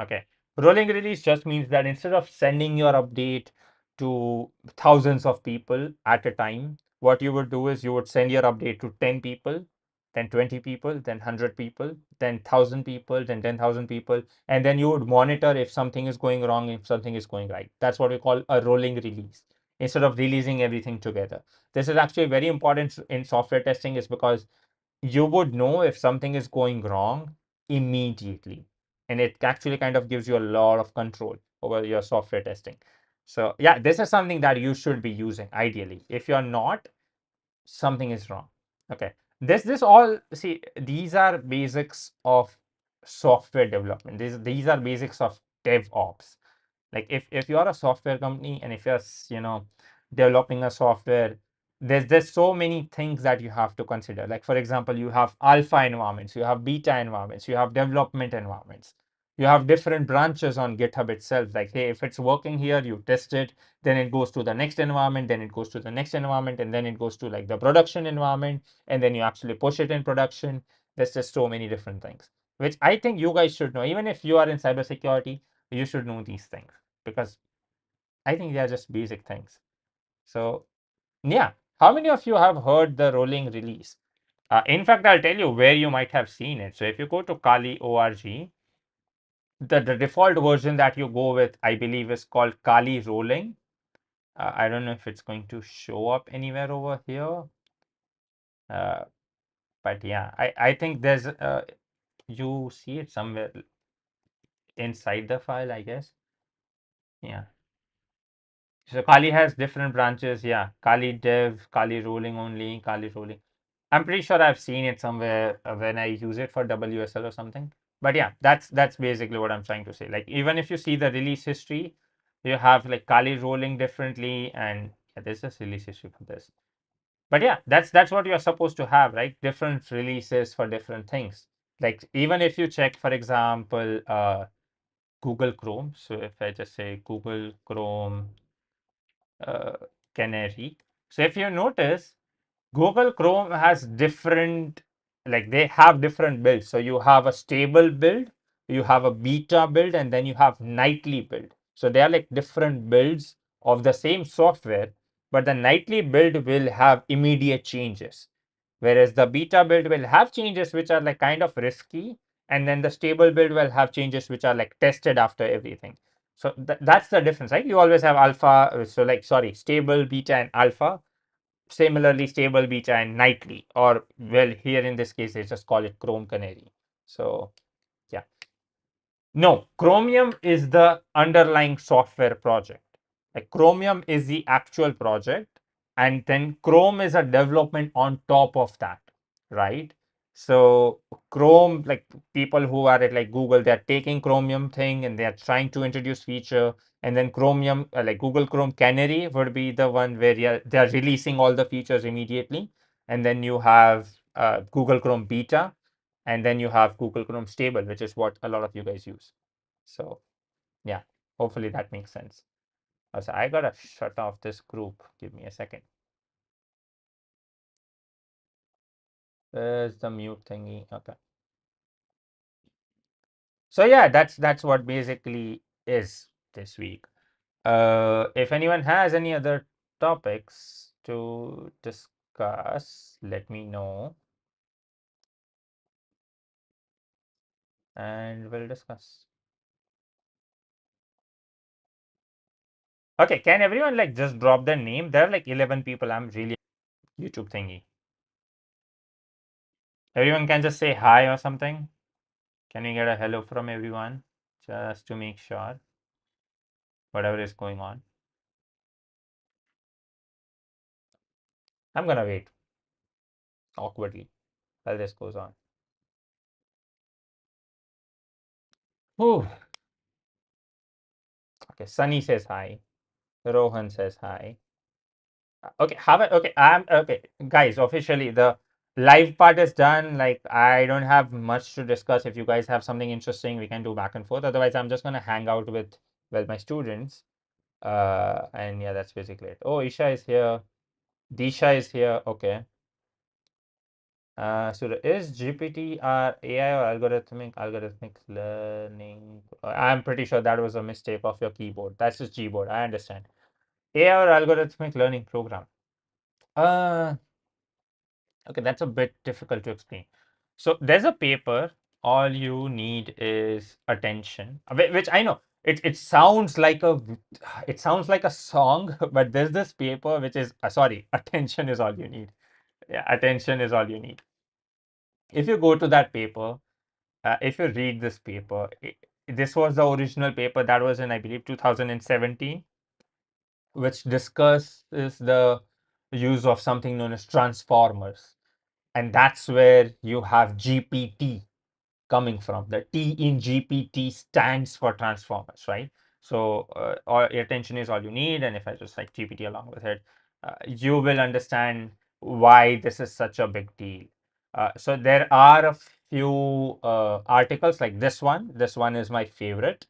Okay. Rolling release just means that instead of sending your update to thousands of people at a time, what you would do is you would send your update to 10 people, then 20 people, then 100 people, then 1,000 people, then 10,000 people, and then you would monitor if something is going wrong, if something is going right. That's what we call a rolling release instead of releasing everything together. This is actually very important in software testing, is because you would know if something is going wrong immediately, and it actually kind of gives you a lot of control over your software testing. So yeah, this is something that you should be using ideally. If you're not, something is wrong. Okay, this all, see, these are basics of software development. These are basics of DevOps. Like if you're a software company and if you're developing a software, there's so many things that you have to consider. Like for example, you have alpha environments, you have beta environments, you have development environments, you have different branches on GitHub itself. Like, hey, if it's working here, you test it, then it goes to the next environment, then it goes to the next environment, and then it goes to like the production environment, and then you actually push it in production. There's just so many different things, which I think you guys should know. Even if you are in cybersecurity, you should know these things, because I think they are just basic things. So yeah, how many of you have heard the rolling release? In fact, I'll tell you where you might have seen it. So if you go to Kali org, the default version that you go with, I believe, is called Kali rolling. I don't know if it's going to show up anywhere over here. Uh, but yeah, I think there's you see it somewhere inside the file, I guess. Yeah. So Kali has different branches. Yeah, Kali dev, Kali rolling only, Kali rolling. I'm pretty sure I've seen it somewhere when I use it for WSL or something. But yeah, that's basically what I'm trying to say. Like even if you see the release history, you have like Kali rolling differently, and yeah, there's just release history for this. But yeah, that's what you're supposed to have, right? Different releases for different things. Like even if you check, for example, Google Chrome. So if I just say Google Chrome uh, Canary. So if you notice, Google Chrome has different, like they have different builds. So you have a stable build, you have a beta build, and then you have nightly build. So they are like different builds of the same software, but the nightly build will have immediate changes. Whereas the beta build will have changes which are like kind of risky, and then the stable build will have changes which are like tested after everything. So that's the difference, right? You always have alpha, so like, sorry, stable, beta, and alpha. Similarly, stable, beta, and nightly, or well, here in this case, they just call it Chrome Canary. So yeah, no, Chromium is the underlying software project. Like Chromium is the actual project, and then Chrome is a development on top of that, right? So Chrome, like people who are at like Google, they're taking Chromium thing and they're trying to introduce feature. And then Chromium, like Google Chrome Canary would be the one where they're releasing all the features immediately. And then you have Google Chrome Beta, and then you have Google Chrome Stable, which is what a lot of you guys use. So yeah, hopefully that makes sense. So I gotta shut off this group. Give me a second. Where's the mute thingy? Okay. So yeah, that's what basically is this week. If anyone has any other topics to discuss, let me know and we'll discuss. Okay, can everyone like just drop their name? There are like 11 people. I'm really YouTube thingy. Everyone can just say hi or something. Can we get a hello from everyone just to make sure whatever is going on? I'm gonna wait awkwardly while this goes on. Whew. Okay, Sunny says hi. Rohan says hi. Okay, okay, I'm okay, guys. Officially, the live part is done. Like, I don't have much to discuss. If you guys have something interesting, we can do back and forth. Otherwise, I'm just gonna hang out with my students. And yeah, that's basically it. Oh, Isha is here. Disha is here. Okay. So is GPT AI or algorithmic learning? I'm pretty sure that was a mistake of your keyboard. That's just Gboard. I understand. AI or algorithmic learning program. Uh, okay, that's a bit difficult to explain. So there's a paper. All you need is attention, which I know it sounds like a song, but there's this paper which is sorry, attention is all you need. Yeah, attention is all you need. If you go to that paper, if you read this paper, this was the original paper that was in, I believe, 2017, which discusses the use of something known as transformers. And that's where you have GPT coming from. The T in GPT stands for transformers, right? So all attention is all you need. And if I just like GPT along with it, you will understand why this is such a big deal. So there are a few articles like this one. This one is my favorite.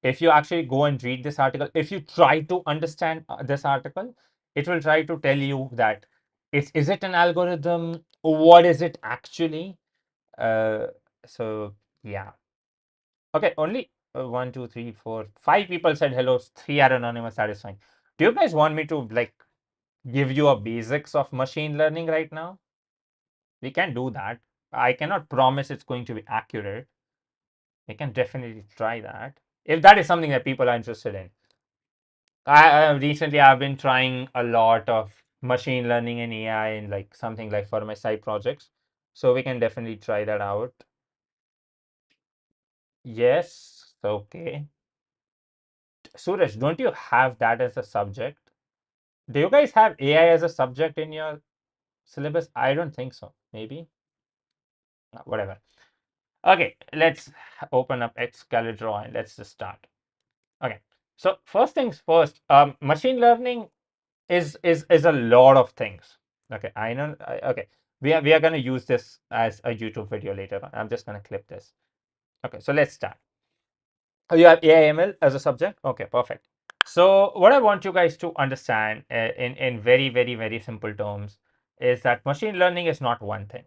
If you actually go and read this article, if you try to understand this article, it will try to tell you that is it an algorithm? What is it actually? Uh, so yeah. Okay, only one, two, three, four, five people said hello. Three are anonymous. That is fine. Do you guys want me to like give you a basics of machine learning right now? We can do that. I cannot promise it's going to be accurate. We can definitely try that if that is something that people are interested in. Recently I've been trying a lot of machine learning and AI and like something like for my side projects. So we can definitely try that out. Yes, okay. Suraj, don't you have that as a subject? Do you guys have AI as a subject in your syllabus? I don't think so. Maybe. Whatever. Okay, let's open up Excalibur and let's just start. Okay. So first things first, machine learning is a lot of things. Okay, I know. Okay, we are going to use this as a YouTube video later on. I'm just going to clip this. Okay, so let's start. Oh, you have AI/ML as a subject. Okay, perfect. So what I want you guys to understand in very very simple terms is that machine learning is not one thing.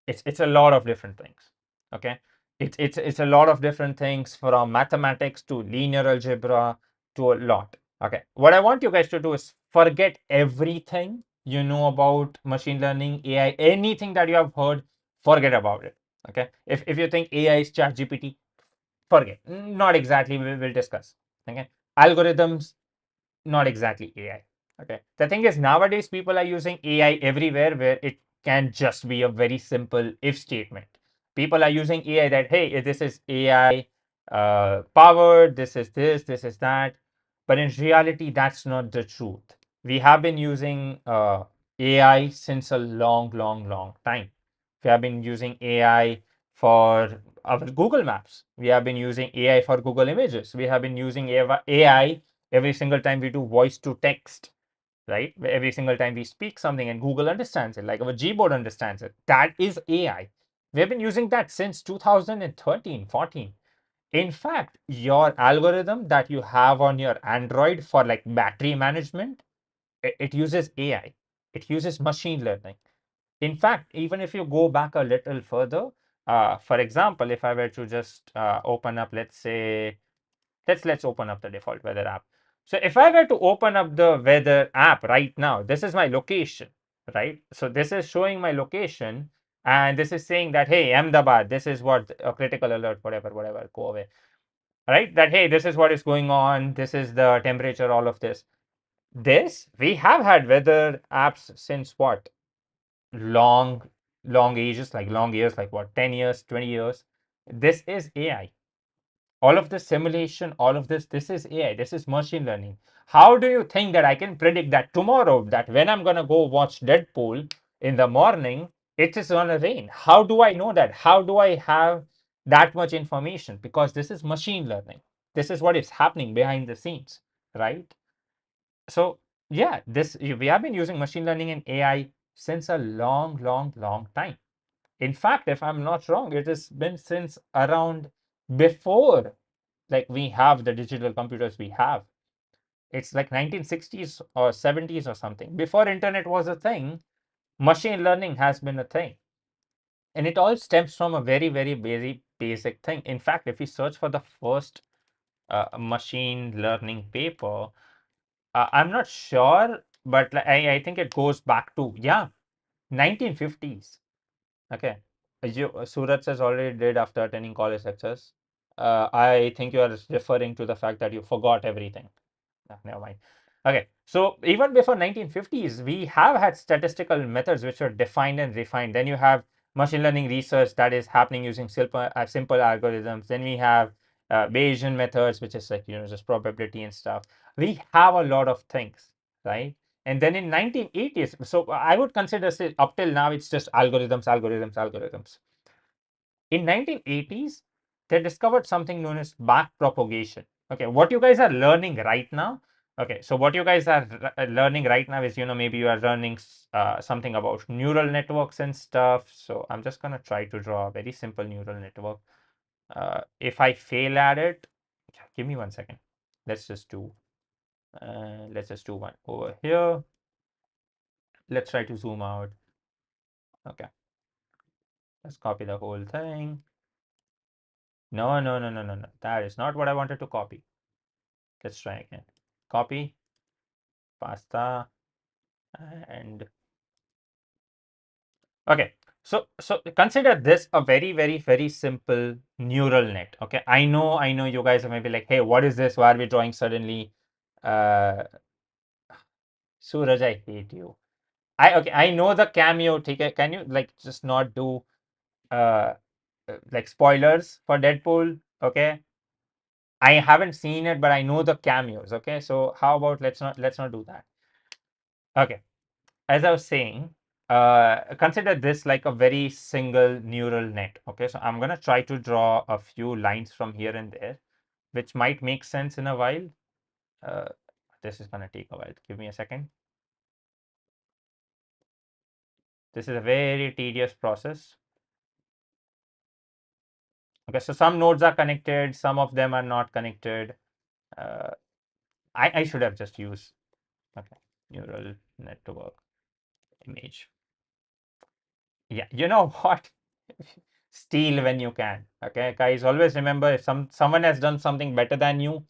It's a lot of different things. Okay, it's a lot of different things from mathematics to linear algebra to a lot. Okay, what I want you guys to do is forget everything you know about machine learning, AI, anything that you have heard, forget about it. Okay, if you think AI is ChatGPT, forget. Not exactly. We'll discuss. Okay, algorithms, not exactly AI. Okay, the thing is nowadays people are using AI everywhere where it can just be a very simple if statement. People are using AI that hey, this is AI powered, this is that, but in reality that's not the truth. We have been using AI since a long time. We have been using AI for our Google Maps. We have been using AI for Google Images. We have been using AI every single time we do voice to text, right? Every single time we speak something and Google understands it, like our Gboard understands it. That is AI. We have been using that since 2013, 14. In fact, your algorithm that you have on your Android for like battery management, it uses AI. It uses machine learning. In fact, even if you go back a little further, for example, if I were to just open up, let's say, let's open up the default weather app. So if I were to open up the weather app right now, this is my location, right? So this is showing my location, and this is saying that, hey, Ahmedabad, this is what a critical alert, whatever, go away, right? That, hey, this is what is going on. This is the temperature, all of this. We have had weather apps since what? Long, long ages, like long years, like what, 10 years, 20 years. This is AI. All of this simulation, all of this is AI, this is machine learning. How do you think that I can predict that tomorrow, that when I'm going to go watch Deadpool in the morning, it is going to rain? How do I know that? How do I have that much information? Because this is machine learning. This is what is happening behind the scenes, right? So yeah, we have been using machine learning and AI since a long time. In fact, if I'm not wrong, it has been since around before, like, we have the digital computers we have. It's like 1960s or 70s or something. Before internet was a thing, machine learning has been a thing. And it all stems from a very basic thing. In fact, if we search for the first machine learning paper, I'm not sure, but I think it goes back to, yeah, 1950s. Okay. Suraj has already did after attending college lectures. I think you are referring to the fact that you forgot everything. Never mind. Okay, so even before 1950s, we have had statistical methods which were defined and refined. Then you have machine learning research that is happening using simple algorithms. Then we have Bayesian methods, which is like, just probability and stuff. We have a lot of things, right? And then in 1980s, so I would consider, say, up till now, it's just algorithms. In 1980s, they discovered something known as back propagation. Okay, what you guys are learning right now. Okay, so what you guys are learning right now is, maybe you are learning something about neural networks and stuff. So I'm just gonna try to draw a very simple neural network. If I fail at it, give me 1 second. Let's just do one over here. Let's try to zoom out. Okay, let's copy the whole thing. No. That is not what I wanted to copy. Let's try again. Copy, pasta, and okay. So consider this a very simple neural net. Okay, I know you guys are maybe like, hey, what is this? Why are we drawing suddenly? Uh, Suraj, I hate you. I know the cameo. Can you like just not do uh like spoilers for Deadpool? Okay, I haven't seen it, but I know the cameos. Okay, so how about let's not do that. Okay, as I was saying, consider this like a very single neural net. Okay, so I'm gonna try to draw a few lines from here and there, which might make sense in a while. Uh, this is gonna take a while. Give me a second. This is a very tedious process. Okay, so some nodes are connected, some of them are not connected. Uh, I should have just used, okay, neural network image. Yeah, you know what? Steal when you can. Okay, guys, always remember, if someone has done something better than you,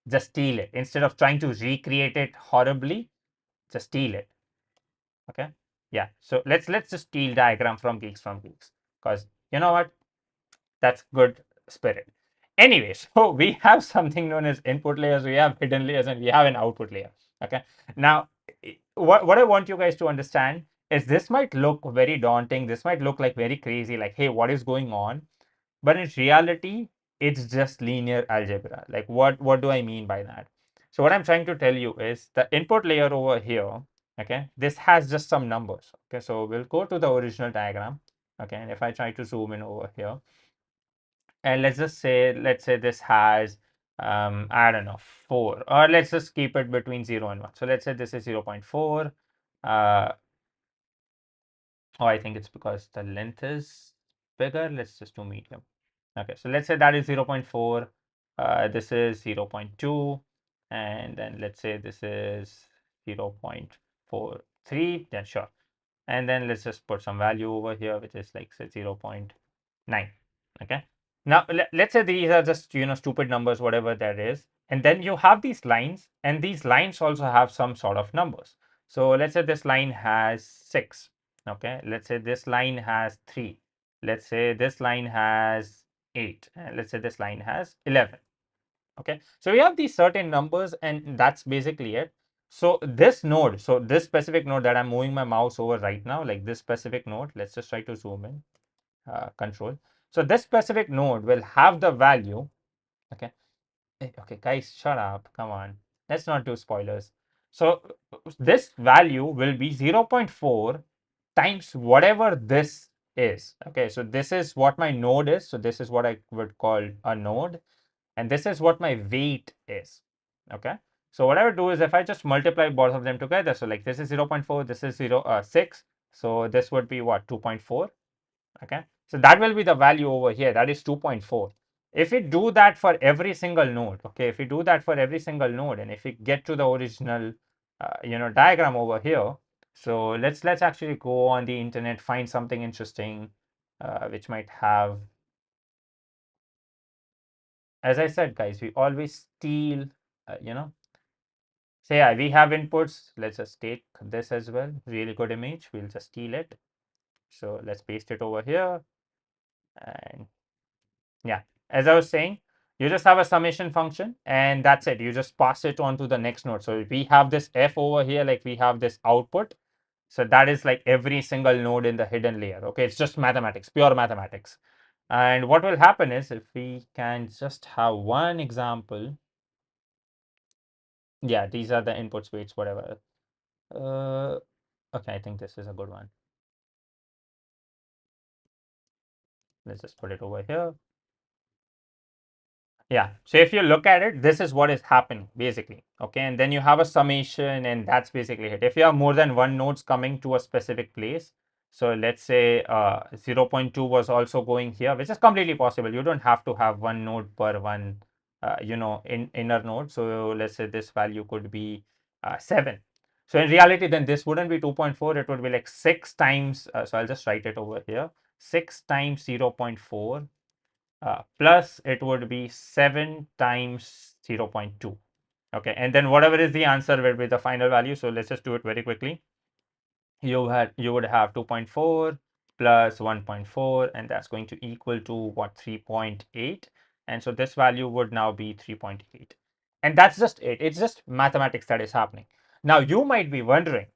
just steal it. Instead of trying to recreate it horribly, just steal it. Okay. Yeah. So let's just steal diagram from geeks, because you know what? That's good spirit. Anyway, so we have something known as input layers, we have hidden layers, and we have an output layer. Okay. Now, what I want you guys to understand is, this might look very daunting. This might look like very crazy, like, hey, what is going on? But in reality, it's just linear algebra. Like, what do I mean by that? So what I'm trying to tell you is, the input layer over here, okay, this has just some numbers. Okay, so we'll go to the original diagram. Okay, and if I try to zoom in over here, and let's say this has I don't know 4, or let's just keep it between 0 and 1. So let's say this is 0.4. Oh, I think it's because the length is bigger. Let's just do medium. Okay, so let's say that is 0.4. This is 0.2, and then let's say this is 0.43. Then sure, and then let's just put some value over here, which is like say 0.9. Okay, now let's say these are just stupid numbers, whatever that is, and then you have these lines, and these lines also have some sort of numbers. So let's say this line has 6. Okay, let's say this line has 3. Let's say this line has 8, and let's say this line has 11. Okay, so we have these certain numbers, and that's basically it. So this node, so this specific node that I'm moving my mouse over right now, like this specific node, let's just try to zoom in, control. So this specific node will have the value. Okay, okay, guys, shut up. Come on, let's not do spoilers. So this value will be 0.4 times whatever this is. Okay, so this is what my node is. So this is what I would call a node, and this is what my weight is. Okay, so what I would do is if I just multiply both of them together, so like this is 0.4, this is 6, so this would be what, 2.4. Okay, so that will be the value over here, that is 2.4. If we do that for every single node, okay, if we do that for every single node, and if we get to the original diagram over here, so let's actually go on the internet, find something interesting which might have, as I said, guys, we always steal, so yeah, we have inputs. Let's just take this as well. Really good image. We'll just steal it. So let's paste it over here. And yeah, as I was saying, you just have a summation function, and that's it. You just pass it on to the next node. So we have this F over here, like we have this output. So that is like every single node in the hidden layer. Okay, it's just mathematics, pure mathematics. And what will happen is, if we can just have one example. Yeah, these are the inputs, weights, whatever. Okay, I think this is a good one. Let's just put it over here. Yeah, so if you look at it, this is what is happening basically. Okay, and then you have a summation, and that's basically it. If you have more than one nodes coming to a specific place, so let's say 0.2 was also going here, which is completely possible. You don't have to have one node per one, inner node. So let's say this value could be 7. So in reality, then this wouldn't be 2.4. It would be like 6 times. So I'll just write it over here. 6 times 0.4 plus it would be 7 times 0.2. Okay, and then whatever is the answer will be the final value. So let's just do it very quickly. You would have 2.4 plus 1.4, and that's going to equal to what, 3.8. And so this value would now be 3.8. And that's just it. It's just mathematics that is happening. Now you might be wondering,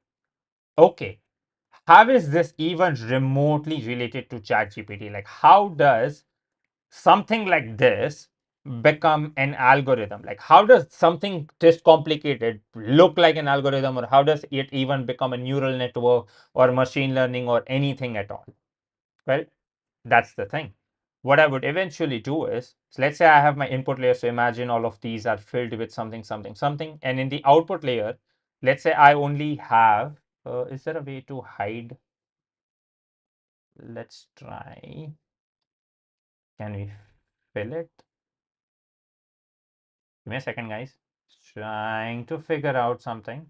okay, how is this even remotely related to ChatGPT? Like, how does something like this become an algorithm? Like, how does something this complicated look like an algorithm, or how does it even become a neural network or machine learning or anything at all? Well, that's the thing. What I would eventually do is, so let's say I have my input layer. So imagine all of these are filled with something, something, something. And in the output layer, let's say I only have, is there a way to hide? Let's try. Can we fill it? Give me a second, guys. Trying to figure out something.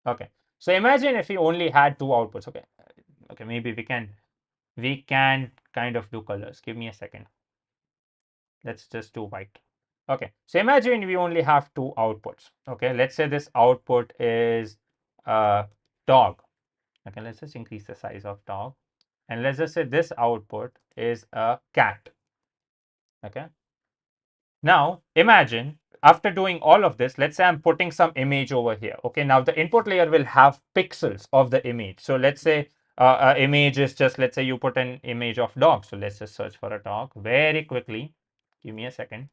Okay. So imagine if we only had two outputs. Okay. Okay, maybe we can kind of do colors. Give me a second. Let's just do white. Okay. So imagine we only have two outputs. Okay. Let's say this output is a dog. Okay. Let's just increase the size of dog. And let's just say this output is a cat. Okay. Now, imagine after doing all of this, let's say I'm putting some image over here. Okay, now the input layer will have pixels of the image. So let's say image is just, let's say you put an image of dog. So let's just search for a dog very quickly. Give me a second.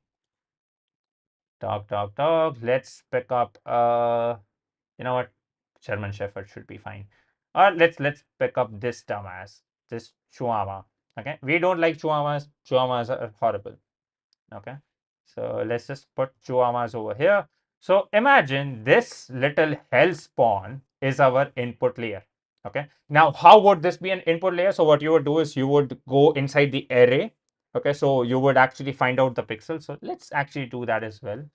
Dog, dog, dog. Let's pick up, you know what? German Shepherd should be fine. Or let's pick up this dumbass. This Chihuahua. Okay, we don't like Chihuahuas. Chihuahuas are horrible. Okay, so let's just put Chihuahuas over here. So imagine this little hell spawn is our input layer. Okay, now how would this be an input layer? So what you would do is you would go inside the array. Okay, so you would actually find out the pixels. So let's actually do that as well.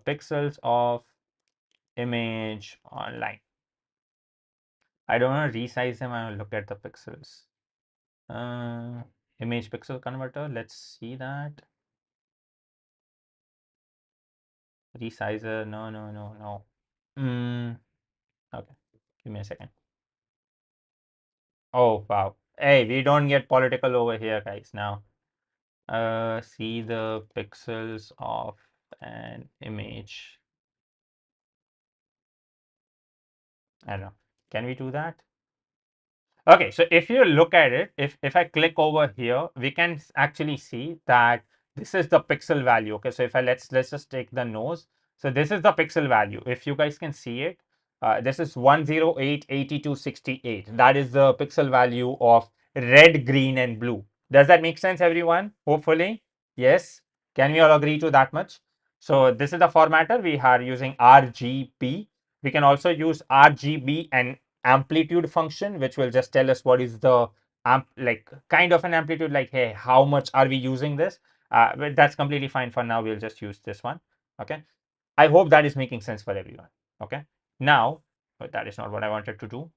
Pixels of image online. I don't want to resize them. I will look at the pixels. Uh, Image pixel converter. Let's see that. Resizer. No, no, no, no. Okay. Give me a second. Oh, wow. Hey, we don't get political over here, guys. Now, see the pixels of an image. I don't know. Can we do that? Okay, so if you look at it, if I click over here, we can actually see that this is the pixel value. Okay, so if I let's just take the nose. So this is the pixel value. If you guys can see it, this is 108/82/68. That is the pixel value of red, green, and blue. Does that make sense, everyone? Hopefully, yes. Can we all agree to that much? So this is the formatter. We are using RGB. We can also use RGB and amplitude function, which will just tell us what is the like kind of an amplitude, like, hey, how much are we using this? But that's completely fine for now. We'll just use this one. Okay. I hope that is making sense for everyone. Okay. Now, but that is not what I wanted to do.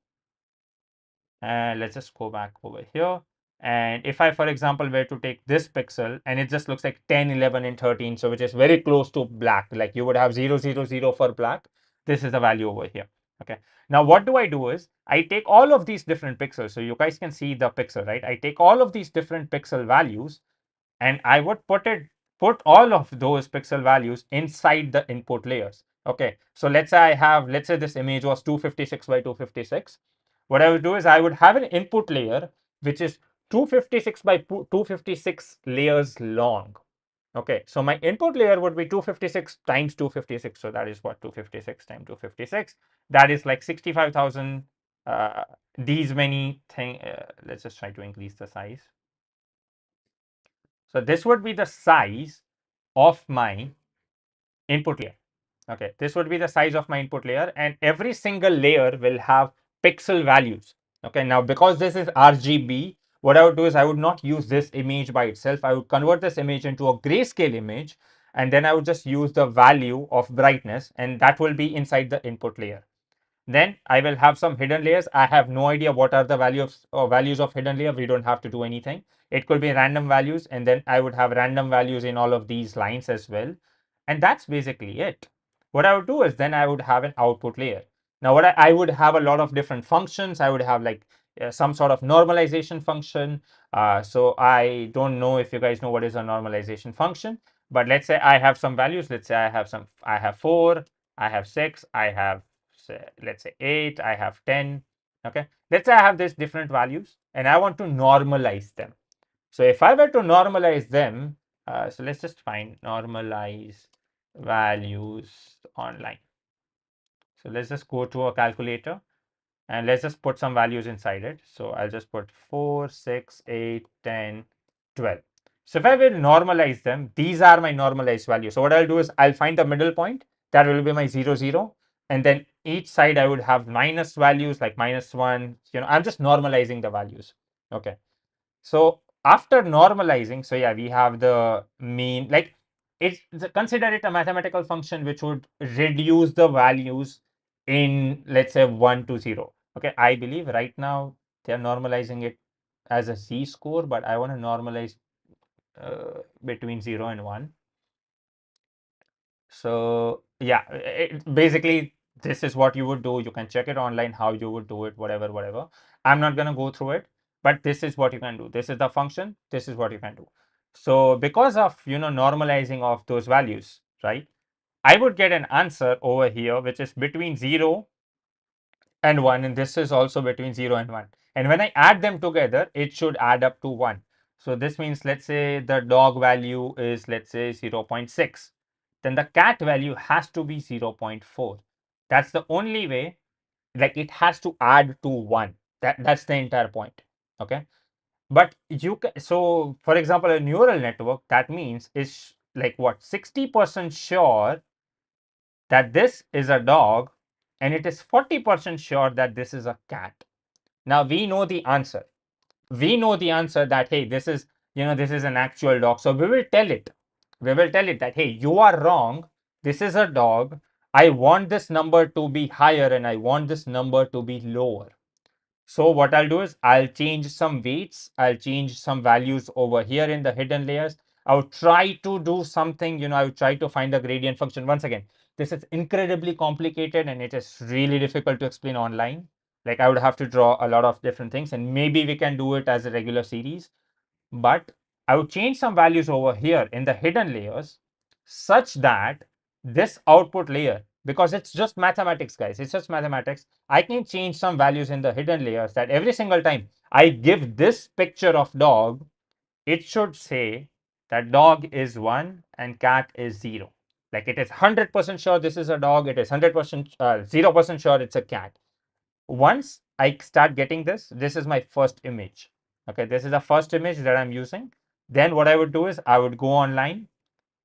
And let's just go back over here. And if I, for example, were to take this pixel and it just looks like 10, 11, and 13, so which is very close to black, like you would have 0, 0, 0 for black. This is the value over here. Okay. Now, what do I do is I take all of these different pixels. So you guys can see the pixel, right? I take all of these different pixel values and I would put all of those pixel values inside the input layers. Okay, so let's say this image was 256 by 256. What I would do is I would have an input layer which is 256 by 256 layers long. Okay, so my input layer would be 256 times 256. So that is what 256 times 256. That is like 65,000. These many thing. Let's just try to increase the size. So this would be the size of my input layer. Okay, this would be the size of my input layer, and every single layer will have pixel values. Okay, now because this is RGB, what I would do is I would not use this image by itself. I would convert this image into a grayscale image, and then I would just use the value of brightness, and that will be inside the input layer. Then I will have some hidden layers. I have no idea what are the values of hidden layer. We don't have to do anything. It could be random values, and then I would have random values in all of these lines as well. And that's basically it. What I would do is then I would have an output layer. Now, what I would have a lot of different functions. I would have like some sort of normalization function. So I don't know if you guys know what is a normalization function, but let's say I have some values. Let's say I have 4, I have 6, I have let's say 8, I have 10. Okay, let's say I have these different values and I want to normalize them. So if I were to normalize them, so let's just find normalize values online. So let's just go to a calculator and let's just put some values inside it. So I'll just put 4, 6, 8, 10, 12. So if I will normalize them, these are my normalized values. So what I'll do is I'll find the middle point. That will be my 0, 0. And then each side I would have minus values like -1. I'm just normalizing the values. Okay. So after normalizing, so yeah, we have the mean, like consider it a mathematical function which would reduce the values in, let's say, 1 to 0. Okay, I believe right now they're normalizing it as a z-score, but I want to normalize between 0 and 1. So yeah, basically this is what you would do. You can check it online how you would do it, whatever. I'm not going to go through it, but this is what you can do. This is the function. This is what you can do. So because of normalizing of those values, right, I would get an answer over here which is between 0 and 1, and this is also between 0 and 1. And when I add them together, it should add up to 1. So this means, let's say the dog value is, let's say, 0.6. Then the cat value has to be 0.4. That's the only way, like it has to add to 1. That's the entire point. Okay. But you can, so for example, a neural network, that means is like what, 60% sure that this is a dog, and it is 40% sure that this is a cat. Now we know the answer. We know the answer that, hey, this is, this is an actual dog. So we will tell it. We will tell it that, hey, you are wrong. This is a dog. I want this number to be higher and I want this number to be lower. So what I'll do is I'll change some weights. I'll change some values over here in the hidden layers. I'll try to do something, I will try to find the gradient function. Once again, this is incredibly complicated and it is really difficult to explain online. Like I would have to draw a lot of different things, and maybe we can do it as a regular series. But I would change some values over here in the hidden layers such that this output layer, because it's just mathematics, guys, it's just mathematics. I can change some values in the hidden layers that every single time I give this picture of dog, it should say that dog is 1 and cat is 0. Like it is 100% sure this is a dog, it is 100% 0% sure it's a cat. Once I start getting this, this is my first image. Okay, this is the first image that I'm using. Then what I would do is I would go online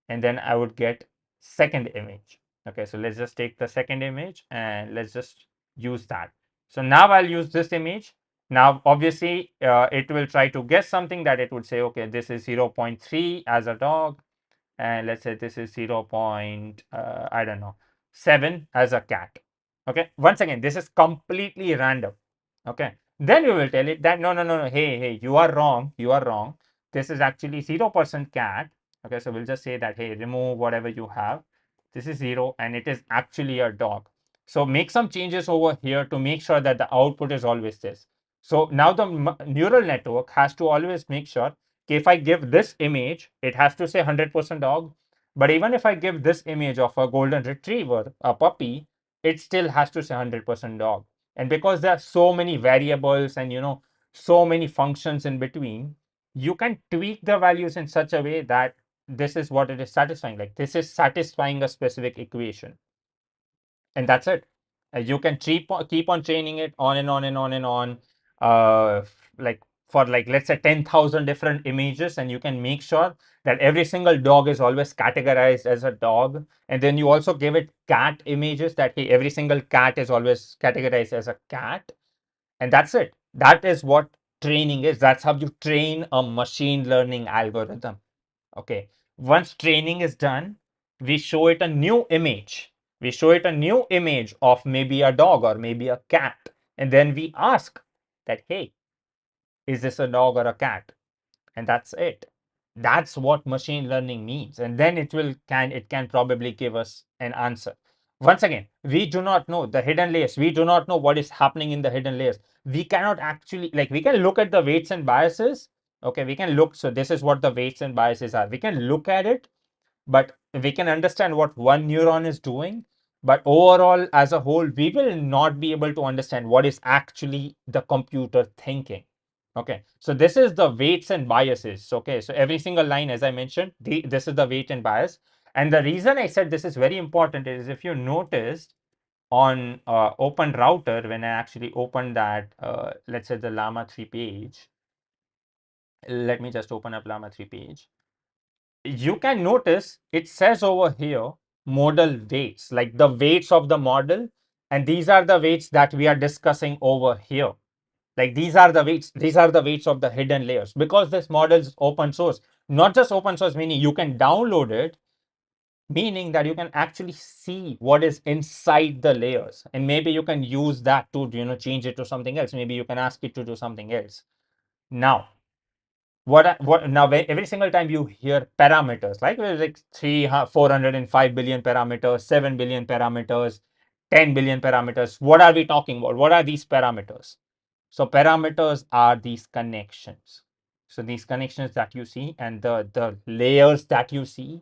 and then I would get second image. Okay, so let's just take the second image and let's just use that. So now I'll use this image. Now, obviously, it will try to guess something that it would say, okay, this is 0.3 as a dog, and let's say this is 0. I don't know, 7 as a cat. Okay, once again, this is completely random. Okay, then we will tell it that no, no, no, no, hey, you are wrong, you are wrong. This is actually 0% cat. Okay, so we'll just say that, hey, remove whatever you have. This is 0 and it is actually a dog. So make some changes over here to make sure that the output is always this. So now the neural network has to always make sure, if I give this image, it has to say 100% dog. But even if I give this image of a golden retriever, a puppy, it still has to say 100% dog. And because there are so many variables and so many functions in between, you can tweak the values in such a way that this is what it is satisfying. Like this is satisfying a specific equation, and that's it. You can keep on training it on and on and on and on, like for like let's say 10,000 different images, and you can make sure that every single dog is always categorized as a dog. And then you also give it cat images that, hey, every single cat is always categorized as a cat, and that's it. That is what training is. That's how you train a machine learning algorithm. Okay. Once training is done, we show it a new image. We show it a new image of maybe a dog or maybe a cat. And then we ask that, hey, is this a dog or a cat? And that's it. That's what machine learning means. And then it can probably give us an answer. Once again, we do not know the hidden layers. We do not know what is happening in the hidden layers. We cannot actually, like, we can look at the weights and biases. Okay, we can look. So this is what the weights and biases are. We can look at it, but we can understand what one neuron is doing. But overall, as a whole, we will not be able to understand what is actually the computer thinking. Okay, so this is the weights and biases. Okay, so every single line, as I mentioned, this is the weight and bias. And the reason I said this is very important is, if you noticed on Open Router, when I actually opened that, let's say the Llama 3 page, let me just open up Llama 3 page. You can notice it says over here model weights, like the weights of the model. And these are the weights that we are discussing over here. Like these are the weights of the hidden layers, because this model is open source. Not just open source meaning you can download it, meaning that you can actually see what is inside the layers, and maybe you can use that to change it to something else. Maybe you can ask it to do something else. Now what now, every single time you hear parameters, like there's like 405 billion parameters, 7 billion parameters, 10 billion parameters, what are we talking about? What are these parameters? So parameters are these connections. So these connections that you see and the layers that you see,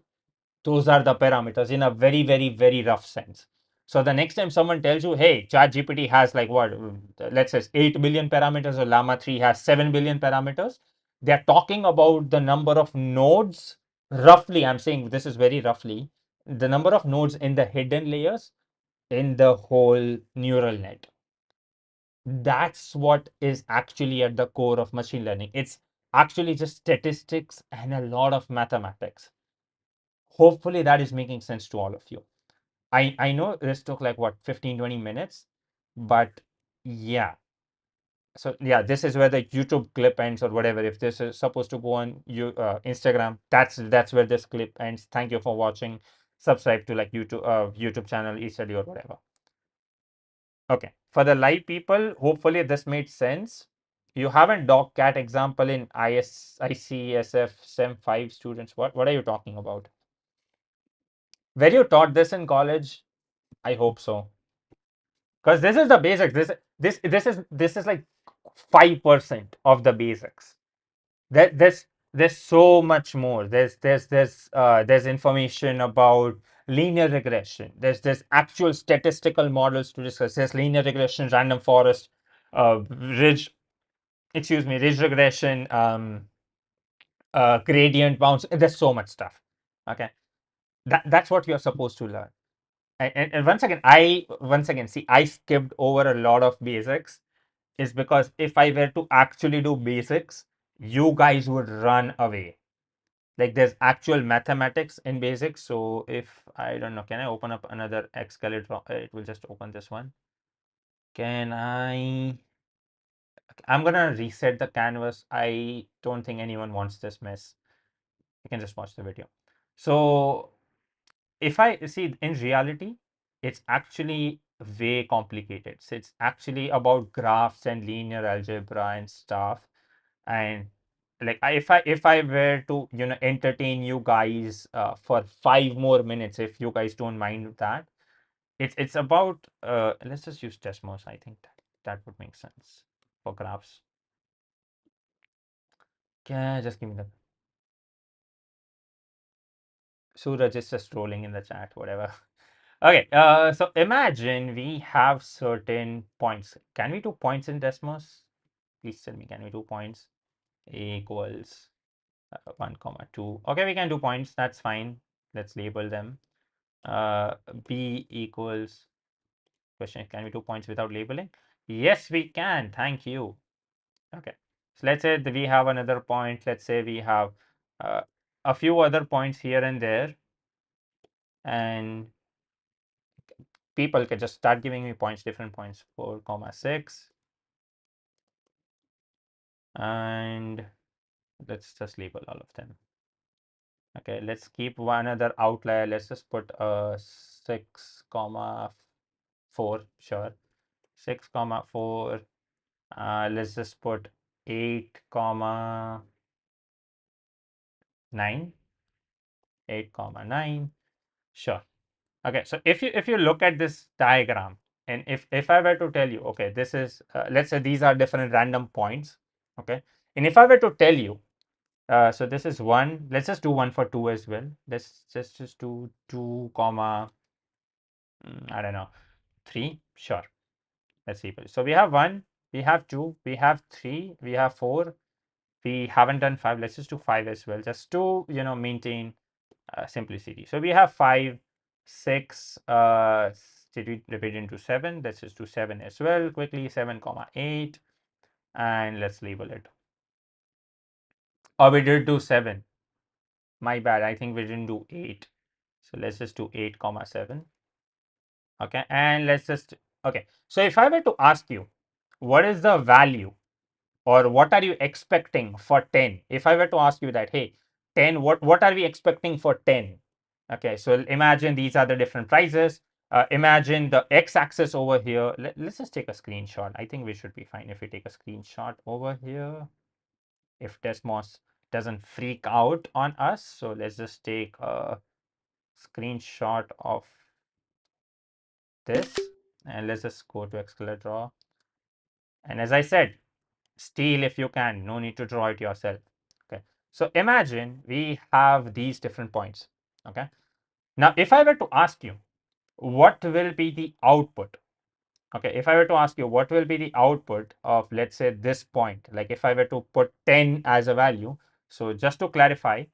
those are the parameters in a very, very, very rough sense. So the next time someone tells you, hey, ChatGPT has like what, let's say 8 billion parameters, or Llama 3 has 7 billion parameters, they're talking about the number of nodes. Roughly, I'm saying this is very roughly, the number of nodes in the hidden layers in the whole neural net. That's what is actually at the core of machine learning. It's actually just statistics and a lot of mathematics. Hopefully that is making sense to all of you. I know this took like what 15-20 minutes, but yeah. So yeah, this is where the YouTube clip ends or whatever. If this is supposed to go on Instagram, that's where this clip ends. Thank you for watching. Subscribe to like YouTube channel, eStudy or whatever. Okay, for the live people, hopefully this made sense. You haven't dog cat example in ICSF SEM 5 students. What are you talking about? Were you taught this in college? I hope so. Because this is the basics. This is like 5% of the basics. There's so much more. There's information about linear regression. There's actual statistical models to discuss. There's linear regression, random forest, ridge ridge regression, gradient bounds. There's so much stuff. Okay, that's what you're supposed to learn. And once again see, I skipped over a lot of basics is because if I were to actually do basics, you guys would run away. Like there's actual mathematics in basics. So if I don't know, can I open up another Excalibur? It will just open this one. Can I? I'm gonna reset the canvas. I don't think anyone wants this mess. You can just watch the video. So if I see in reality, it's actually way complicated. So it's actually about graphs and linear algebra and stuff. And like if I were to entertain you guys for 5 more minutes, if you guys don't mind that, it's about let's just use Desmos. I think that would make sense for graphs. Yeah, just give me the Suraj is just rolling in the chat, whatever. Okay, so imagine we have certain points. Can we do points in Desmos? Please tell me, can we do points? A equals 1 comma 2. Okay, we can do points. That's fine. Let's label them. B equals question. Can we do points without labeling? Yes, we can. Thank you. Okay. So let's say that we have another point. Let's say we have uh, a few other points here and there, and people can just start giving me points, different points, 4 comma 6, and let's just label all of them. Okay, let's keep one other outlier. Let's just put 6 comma 4. Sure, 6 comma 4. Let's just put 8 comma 9. 8 comma 9. Sure. Okay, so if you look at this diagram, and if I were to tell you, okay, this is let's say these are different random points. Okay, and if I were to tell you, so this is 1. Let's just do 1 for 2 as well. Let's just do 2 comma I don't know, 3. Sure. Let's see. So we have 1, we have 2, we have 3, we have 4. We haven't done 5. Let's just do 5 as well, just to maintain simplicity. So we have 5, 6. Did we divide into 7? Let's just do 7 as well quickly. 7 comma 8, and let's label it. Oh, we did do 7. My bad. I think we didn't do 8. So let's just do 8 comma 7. Okay, and let's just okay. So if I were to ask you, what is the value or what are you expecting for 10? If I were to ask you that, hey, 10, what are we expecting for 10? Okay, so imagine these are the different prices. Imagine the x-axis over here. Let's just take a screenshot. I think we should be fine if we take a screenshot over here. If Desmos doesn't freak out on us. So let's just take a screenshot of this, and let's just go to Excalibur draw. And as I said, steal if you can, no need to draw it yourself. Okay, so imagine we have these different points. Okay, now if I were to ask you what will be the output, okay, if I were to ask you what will be the output of, let's say, this point, like if I were to put 10 as a value. So just to clarify,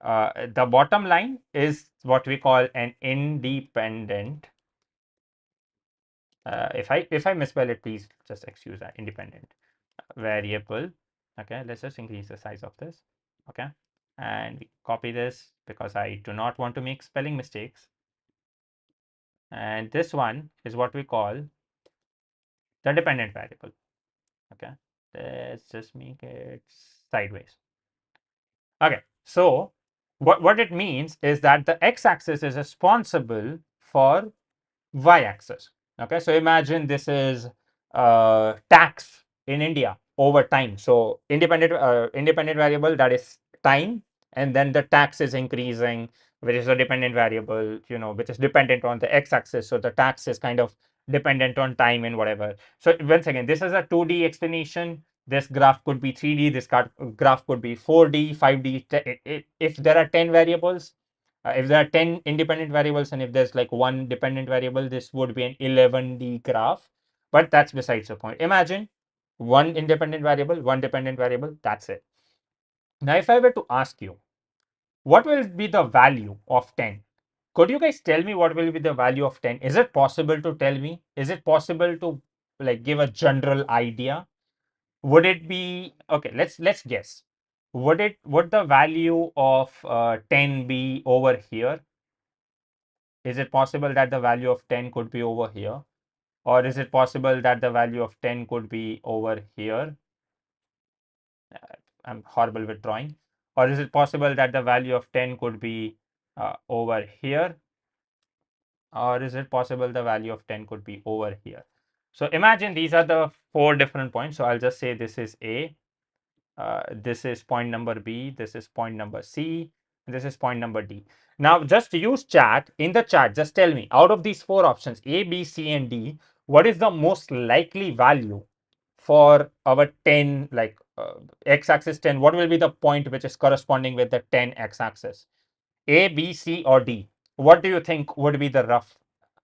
the bottom line is what we call an independent. If I misspell it, please just excuse that. Independent variable. Okay, let's just increase the size of this. Okay, and we copy this because I do not want to make spelling mistakes. And this one is what we call the dependent variable. Okay, let's just make it sideways. Okay, so what it means is that the x-axis is responsible for y-axis. Okay, so imagine this is tax in India over time. So independent variable, that is time, and then the tax is increasing, which is a dependent variable, which is dependent on the x-axis. So the tax is kind of dependent on time and whatever. So once again, this is a 2D explanation. This graph could be 3D. This graph could be 4D, 5D. If there are 10 variables, if there are 10 independent variables and if there's like one dependent variable, this would be an 11D graph. But that's besides the point. Imagine one independent variable, one dependent variable, that's it. Now, if I were to ask you, what will be the value of 10? Could you guys tell me what will be the value of 10? Is it possible to tell me? Is it possible to like give a general idea? Would it be okay? Let's guess. Would the value of 10 be over here? Is it possible that the value of 10 could be over here? Or is it possible that the value of 10 could be over here? I'm horrible with drawing. Or is it possible that the value of 10 could be over here? Or is it possible the value of 10 could be over here? So imagine these are the four different points. So I'll just say this is A, this is point number B, this is point number C, this is point number D. Now just use chat. In the chat, just tell me out of these four options A, B, C and D, what is the most likely value for our 10, like x-axis 10? What will be the point which is corresponding with the 10 x-axis? A, B, C or D? What do you think would be the rough,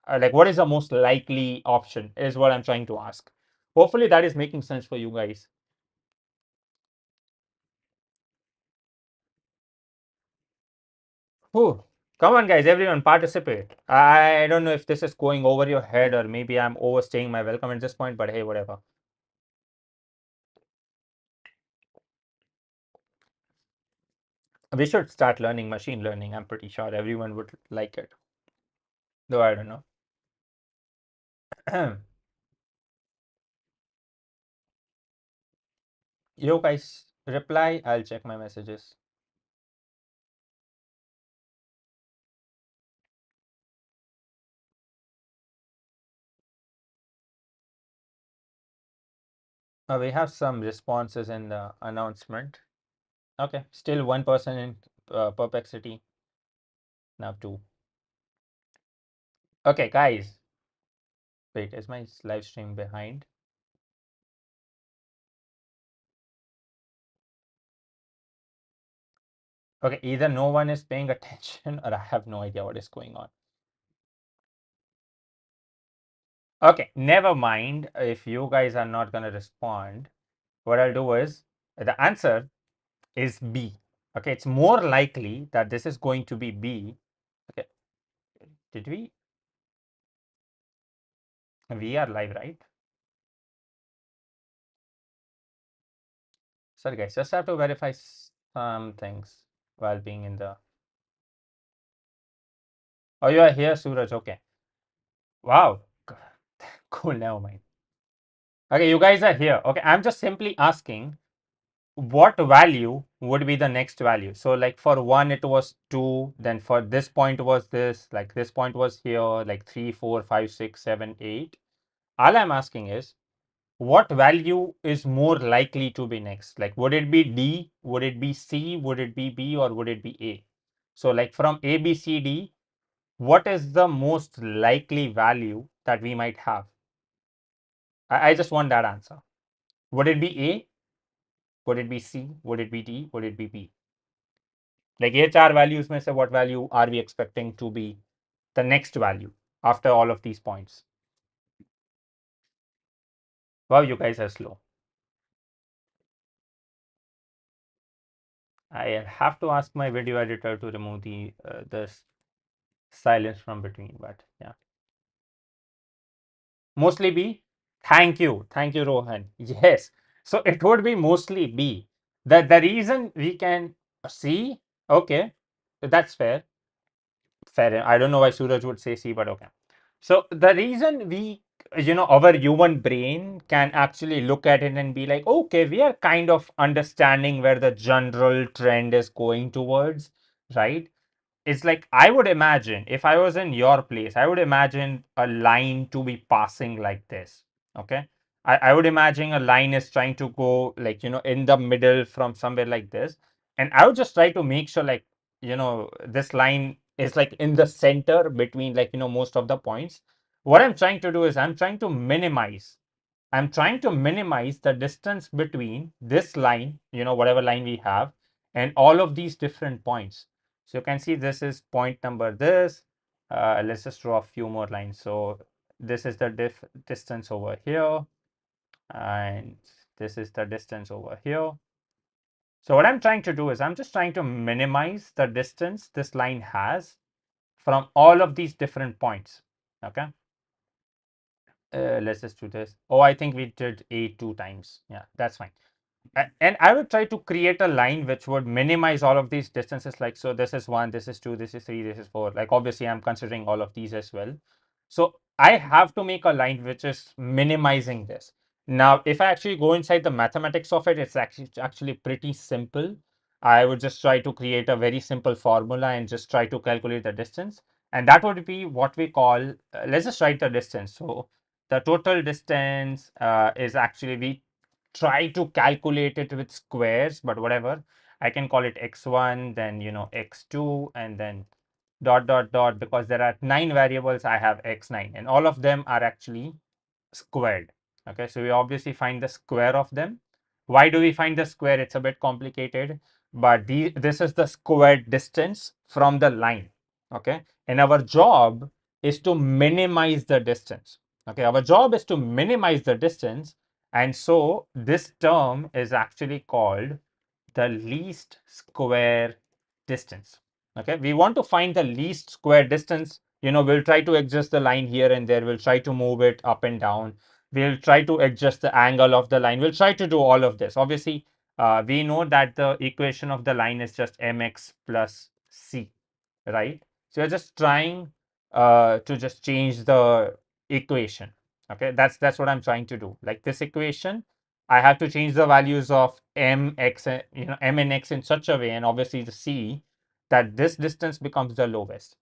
like what is the most likely option is what I'm trying to ask. Hopefully that is making sense for you guys. Whew. Come on, guys, everyone participate. I don't know if this is going over your head or maybe I'm overstaying my welcome at this point, but hey, whatever. We should start learning machine learning. I'm pretty sure everyone would like it. Though I don't know. You guys reply, I'll check my messages. We have some responses in the announcement. Okay, still one person in perplexity. Now two. Okay, guys. Wait, is my live stream behind? Okay, either no one is paying attention or I have no idea what is going on. Okay, never mind if you guys are not going to respond. What I'll do is the answer is B. Okay, it's more likely that this is going to be B. Okay, did we are live, right? Sorry, guys, just have to verify some things while being in the. Oh, you are here, Suraj. Okay. Wow. Cool, never mind. Okay, you guys are here. Okay, I'm just simply asking what value would be the next value. So like for 1 it was 2, then for this point was this, like this point was here, like 3, 4, 5, 6, 7, 8. All I'm asking is what value is more likely to be next? Like would it be D, would it be C, would it be B, or would it be A? So like from A, B, C, D, what is the most likely value that we might have? I just want that answer. Would it be A? Would it be C? Would it be D? Would it be B? Like ये चार values में से what value are we expecting to be the next value after all of these points? Wow, you guys are slow. I have to ask my video editor to remove the silence from between, but yeah. Mostly B. Thank you, Rohan. Yes. So it would be mostly B. The reason we can C, okay, that's fair. Fair. I don't know why Suraj would say C, but okay. So the reason we, our human brain can actually look at it and be like, okay, we are kind of understanding where the general trend is going towards, right? It's like I would imagine if I was in your place, I would imagine a line to be passing like this. Okay. I would imagine a line is trying to go like, in the middle from somewhere like this. And I would just try to make sure like, this line is like in the center between like, most of the points. What I'm trying to do is I'm trying to minimize the distance between this line, whatever line we have, and all of these different points. So you can see this is point number this. Let's just draw a few more lines. So this is the distance over here, and this is the distance over here. So what I'm trying to do is I'm just trying to minimize the distance this line has from all of these different points. Okay. Let's just do this. Oh, I think we did A 2 times. Yeah, that's fine. And I would try to create a line which would minimize all of these distances. Like, so this is 1, this is 2, this is 3, this is 4. Like, obviously, I'm considering all of these as well. So I have to make a line which is minimizing this. Now, if I actually go inside the mathematics of it, it's actually pretty simple. I would just try to create a very simple formula and just try to calculate the distance. And that would be what we call, let's just write the distance. So the total distance is actually, we try to calculate it with squares, but whatever. I can call it x1, then x2, and then dot dot dot, because there are 9 variables. I have x9, and all of them are actually squared. Okay, so we obviously find the square of them. Why do we find the square? It's a bit complicated, but this is the squared distance from the line. Okay, and our job is to minimize the distance. Okay, our job is to minimize the distance, and so this term is actually called the least square distance. Okay, we want to find the least square distance. We'll try to adjust the line here and there. We'll try to move it up and down. We'll try to adjust the angle of the line. We'll try to do all of this. Obviously, we know that the equation of the line is just mx plus c, right? So you're just trying to just change the equation. Okay, that's what I'm trying to do. Like this equation, I have to change the values of m, x, m and x in such a way, and obviously the c, that this distance becomes the lowest.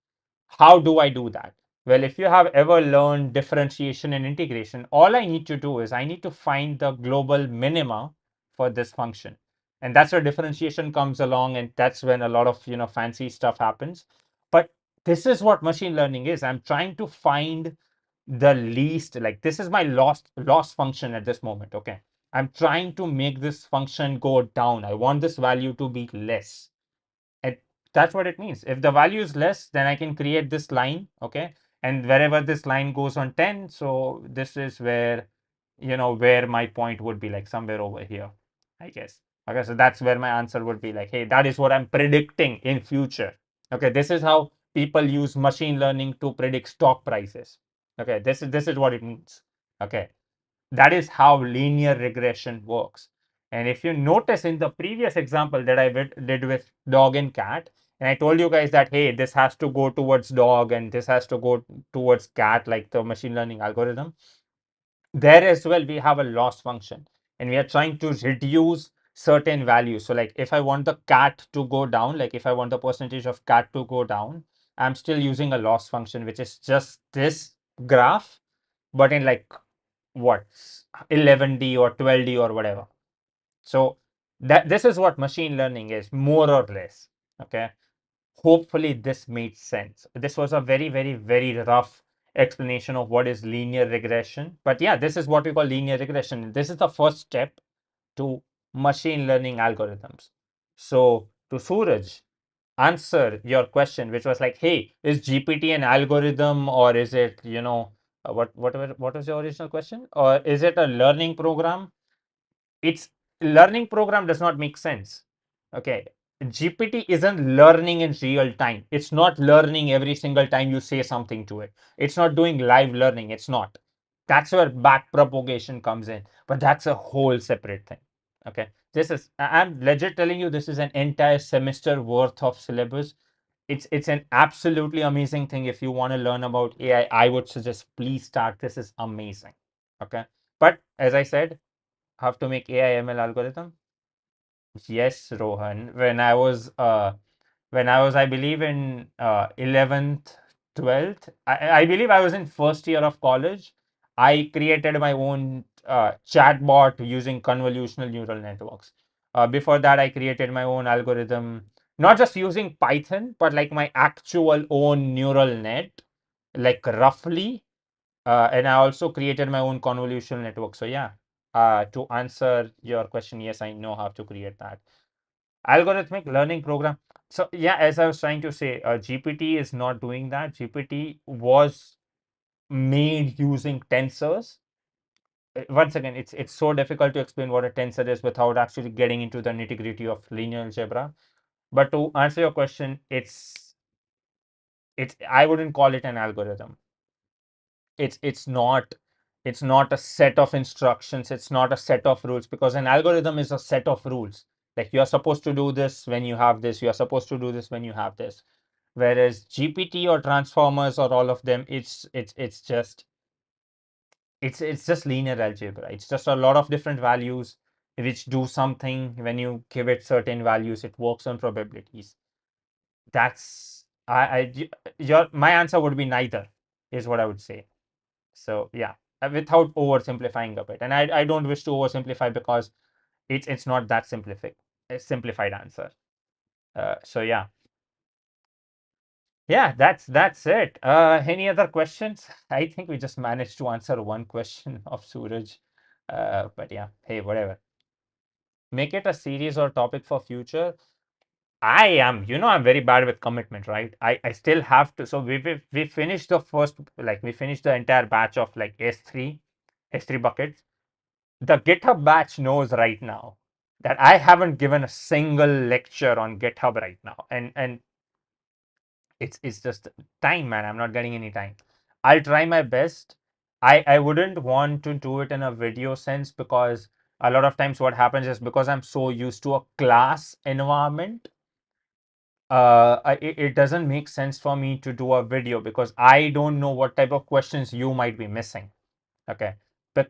How do I do that? Well, if you have ever learned differentiation and integration, all I need to do is I need to find the global minima for this function. And that's where differentiation comes along, and that's when a lot of fancy stuff happens. But this is what machine learning is. I'm trying to find the least, like this is my loss function at this moment. Okay, I'm trying to make this function go down. I want this value to be less. And that's what it means. If the value is less, then I can create this line. Okay, and wherever this line goes on 10, so this is where where my point would be, like somewhere over here, I guess. Okay, so that's where my answer would be, like, hey, that is what I'm predicting in future. Okay, this is how people use machine learning to predict stock prices. Okay, this is what it means. Okay, that is how linear regression works. And if you notice in the previous example that I did with dog and cat, and I told you guys that, hey, this has to go towards dog and this has to go towards cat, like the machine learning algorithm, there as well, we have a loss function and we are trying to reduce certain values. So like if I want the cat to go down, like if I want the percentage of cat to go down, I'm still using a loss function, which is just this graph, but in like what, 11D or 12D or whatever. So that this is what machine learning is, more or less. Okay, hopefully this made sense. This was a very, very, very rough explanation of what is linear regression, but yeah, this is what we call linear regression. This is the first step to machine learning algorithms. So to Suraj, answer your question, which was like, hey, is GPT an algorithm, or is it, what was your original question? Or is it a learning program? Its learning program does not make sense. Okay. GPT isn't learning in real time. It's not learning every single time you say something to it. It's not doing live learning. It's not. That's where back propagation comes in, but that's a whole separate thing. Okay, I'm legit telling you, this is an entire semester worth of syllabus. It's an absolutely amazing thing. If you want to learn about AI, I would suggest please start. This is amazing. Okay, but as I said, have to make AI ML algorithm. Yes, Rohan. When I was, I believe, in 11th, 12th, I believe I was in first year of college. I created my own chatbot using convolutional neural networks. Before that, I created my own algorithm, not just using Python, but like my actual own neural net, like roughly. And I also created my own convolutional network. So yeah, to answer your question, yes, I know how to create that algorithmic learning program. So yeah, as I was trying to say, GPT is not doing that. GPT was made using tensors. Once again, it's so difficult to explain what a tensor is without actually getting into the nitty gritty of linear algebra. But to answer your question, it's I wouldn't call it an algorithm. It's not a set of instructions, it's not a set of rules, because an algorithm is a set of rules. Like, you are supposed to do this when you have this, you are supposed to do this when you have this. Whereas GPT or transformers or all of them, it's just linear algebra. It's just a lot of different values which do something. When you give it certain values, it works on probabilities. That's I your My answer would be neither, is what I would say. So yeah, without oversimplifying a bit, and I don't wish to oversimplify, because it's not that a simplified answer. So yeah, that's it. Any other questions? I think we just managed to answer one question of Suraj. But yeah, hey, whatever. Make it a series or topic for future. I'm very bad with commitment, right? I still have to. So we finished the first, like, we finished the entire batch of like S3 buckets. The GitHub batch knows right now that I haven't given a single lecture on GitHub right now, and it's just time, man. I'm not getting any time. I'll try my best. I wouldn't want to do it in a video sense, because a lot of times what happens is, because I'm so used to a class environment, it doesn't make sense for me to do a video, because I don't know what type of questions you might be missing. Okay.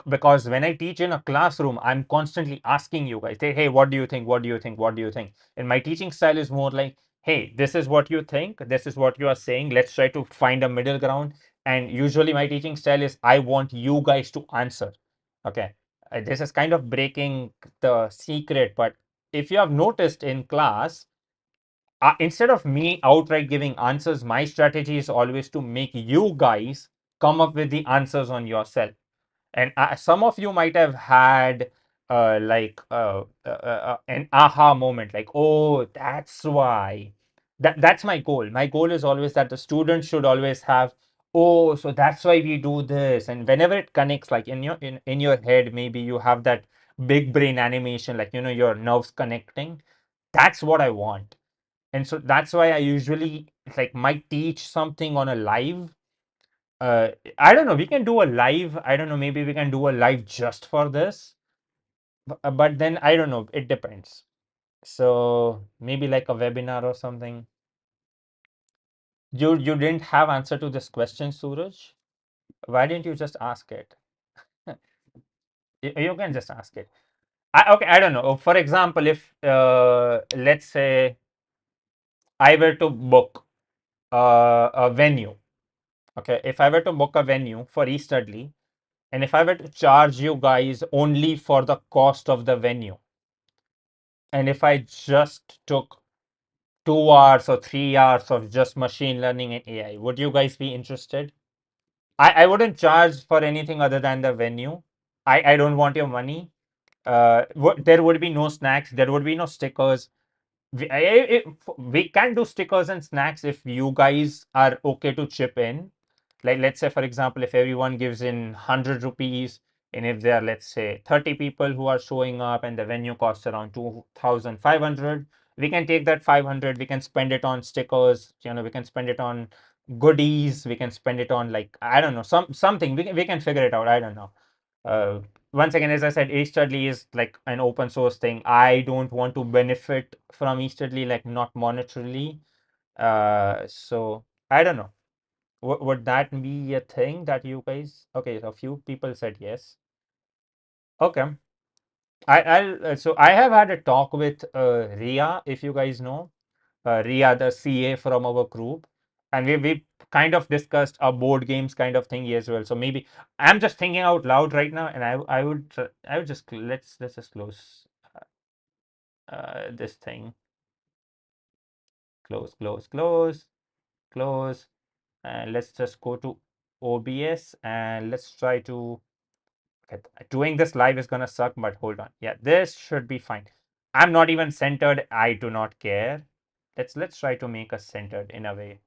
Because when I teach in a classroom, I'm constantly asking you guys, hey, what do you think? What do you think? What do you think? And my teaching style is more like, hey, this is what you think. This is what you are saying. Let's try to find a middle ground. And usually my teaching style is, I want you guys to answer. Okay. This is kind of breaking the secret. But if you have noticed in class, instead of me outright giving answers, my strategy is always to make you guys come up with the answers on yourself. And some of you might have had an aha moment, like, oh, that's why. That's my goal. My goal is always that the student should always have, oh, so that's why we do this. And whenever it connects, like in your head, maybe you have that big brain animation, like, your nerves connecting. That's what I want. And so that's why I usually, like, might teach something on a live. I don't know. We can do a live. I don't know. Maybe we can do a live just for this. But then I don't know. It depends. So maybe like a webinar or something. You didn't have answer to this question, Suraj. Why didn't you just ask it? You can just ask it. Okay, I don't know. For example, if let's say I were to book a venue. Okay, if I were to book a venue for Easterly, and if I were to charge you guys only for the cost of the venue, and if I just took 2 hours or 3 hours of just machine learning and AI, would you guys be interested? I wouldn't charge for anything other than the venue. I don't want your money. There would be no snacks, there would be no stickers. We can do stickers and snacks if you guys are okay to chip in. Like, let's say, for example, if everyone gives in 100 rupees, and if there are, let's say, 30 people who are showing up, and the venue costs around 2,500, we can take that 500, we can spend it on stickers, we can spend it on goodies. We can spend it on, like, I don't know, something. We can figure it out. I don't know. Uh, Once again, as I said, Easterly is like an open source thing. I don't want to benefit from Easterly, like not monetarily. So I don't know. Would that be a thing that you guys? Okay, so a few people said yes. Okay. So I have had a talk with Ria, if you guys know. Ria, the CA from our group, and we kind of discussed a board games kind of thing as well. So maybe I'm just thinking out loud right now, and I would just let's just close this thing, close, and let's just go to OBS and let's try to. Okay, doing this live is gonna suck, but hold on. Yeah, this should be fine. I'm not even centered. I do not care. Let's try to make us centered in a way.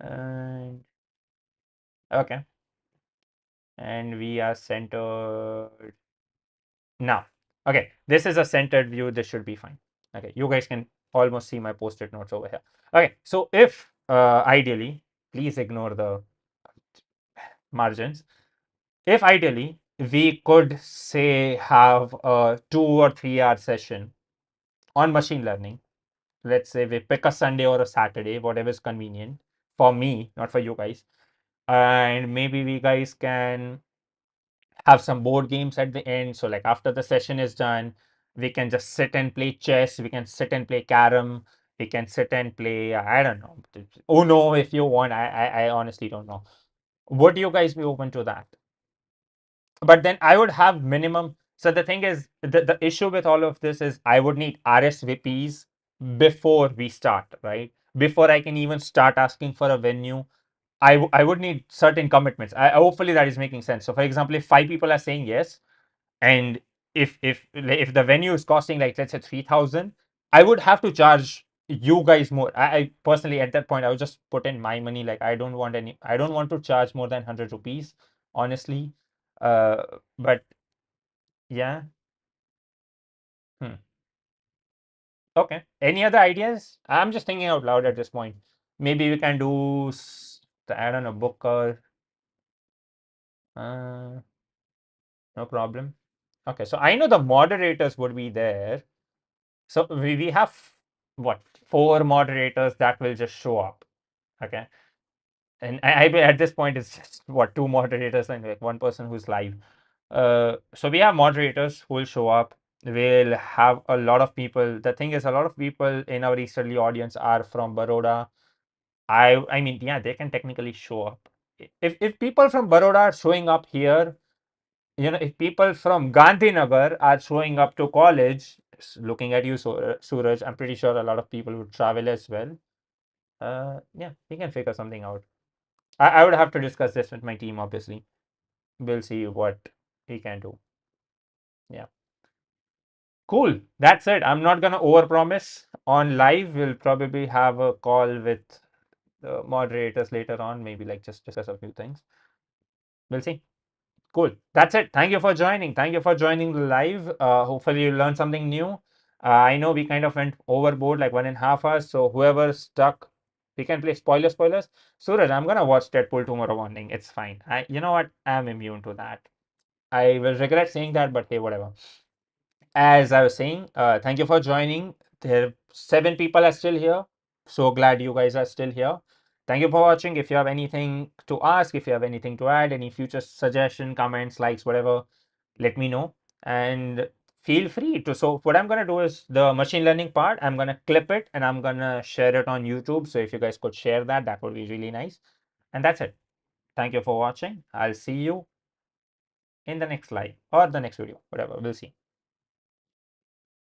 And okay, and we are centered now. Okay, this is a centered view. This should be fine. Okay, you guys can almost see my post-it notes over here. Okay, so if ideally, please ignore the margins. If ideally we could say have a 2 or 3 hour session on machine learning, let's say we pick a Sunday or a Saturday, whatever is convenient for me, not for you guys, and maybe we guys can have some board games at the end. So like after the session is done, we can just sit and play chess, we can sit and play carom, we can sit and play, I don't know, oh no, if you want. I honestly don't know. Would you guys be open to that? But then I would have minimum. So the thing is, the issue with all of this is I would need RSVPs before we start, right? Before I can even start asking for a venue, I would need certain commitments. Hopefully that is making sense. So for example, if 5 people are saying yes, and if the venue is costing, like, let's say 3,000, I would have to charge you guys more. I personally, at that point, I would just put in my money. Like, I don't want to charge more than 100 rupees, honestly. But yeah. Hmm. Okay, any other ideas? I'm just thinking out loud at this point. Maybe we can do I don't know, book or uh, no problem. Okay, so I know the moderators would be there. So we have what, 4 moderators that will just show up. Okay. And at this point it's just what, 2 moderators and like 1 person who's live. So we have moderators who will show up. We'll have a lot of people. The thing is, a lot of people in our Easterly audience are from Baroda. I mean, yeah, they can technically show up. If people from Baroda are showing up here, if people from Gandhinagar are showing up to college, looking at you, Suraj, I'm pretty sure a lot of people would travel as well. Yeah, we can figure something out. I would have to discuss this with my team, obviously. We'll see what we can do. Yeah. Cool. That's it. I'm not gonna overpromise on live. We'll probably have a call with the moderators later on, maybe like just discuss a few things. We'll see. Cool. That's it. Thank you for joining. Thank you for joining the live. Hopefully you learned something new. I know we kind of went overboard, like 1.5 hours. So whoever stuck, we can play spoilers. Suraj, I'm gonna watch Deadpool tomorrow morning. It's fine. You know what? I'm immune to that. I will regret saying that, but hey, whatever. As I was saying, thank you for joining. There 7 people are still here. So glad you guys are still here. Thank you for watching. If you have anything to ask, if you have anything to add, any future suggestion, comments, likes, whatever, let me know. And feel free to. So what I'm gonna do is the machine learning part, I'm gonna clip it and I'm gonna share it on YouTube. So if you guys could share that, that would be really nice. And that's it. Thank you for watching. I'll see you in the next live or the next video, whatever. We'll see.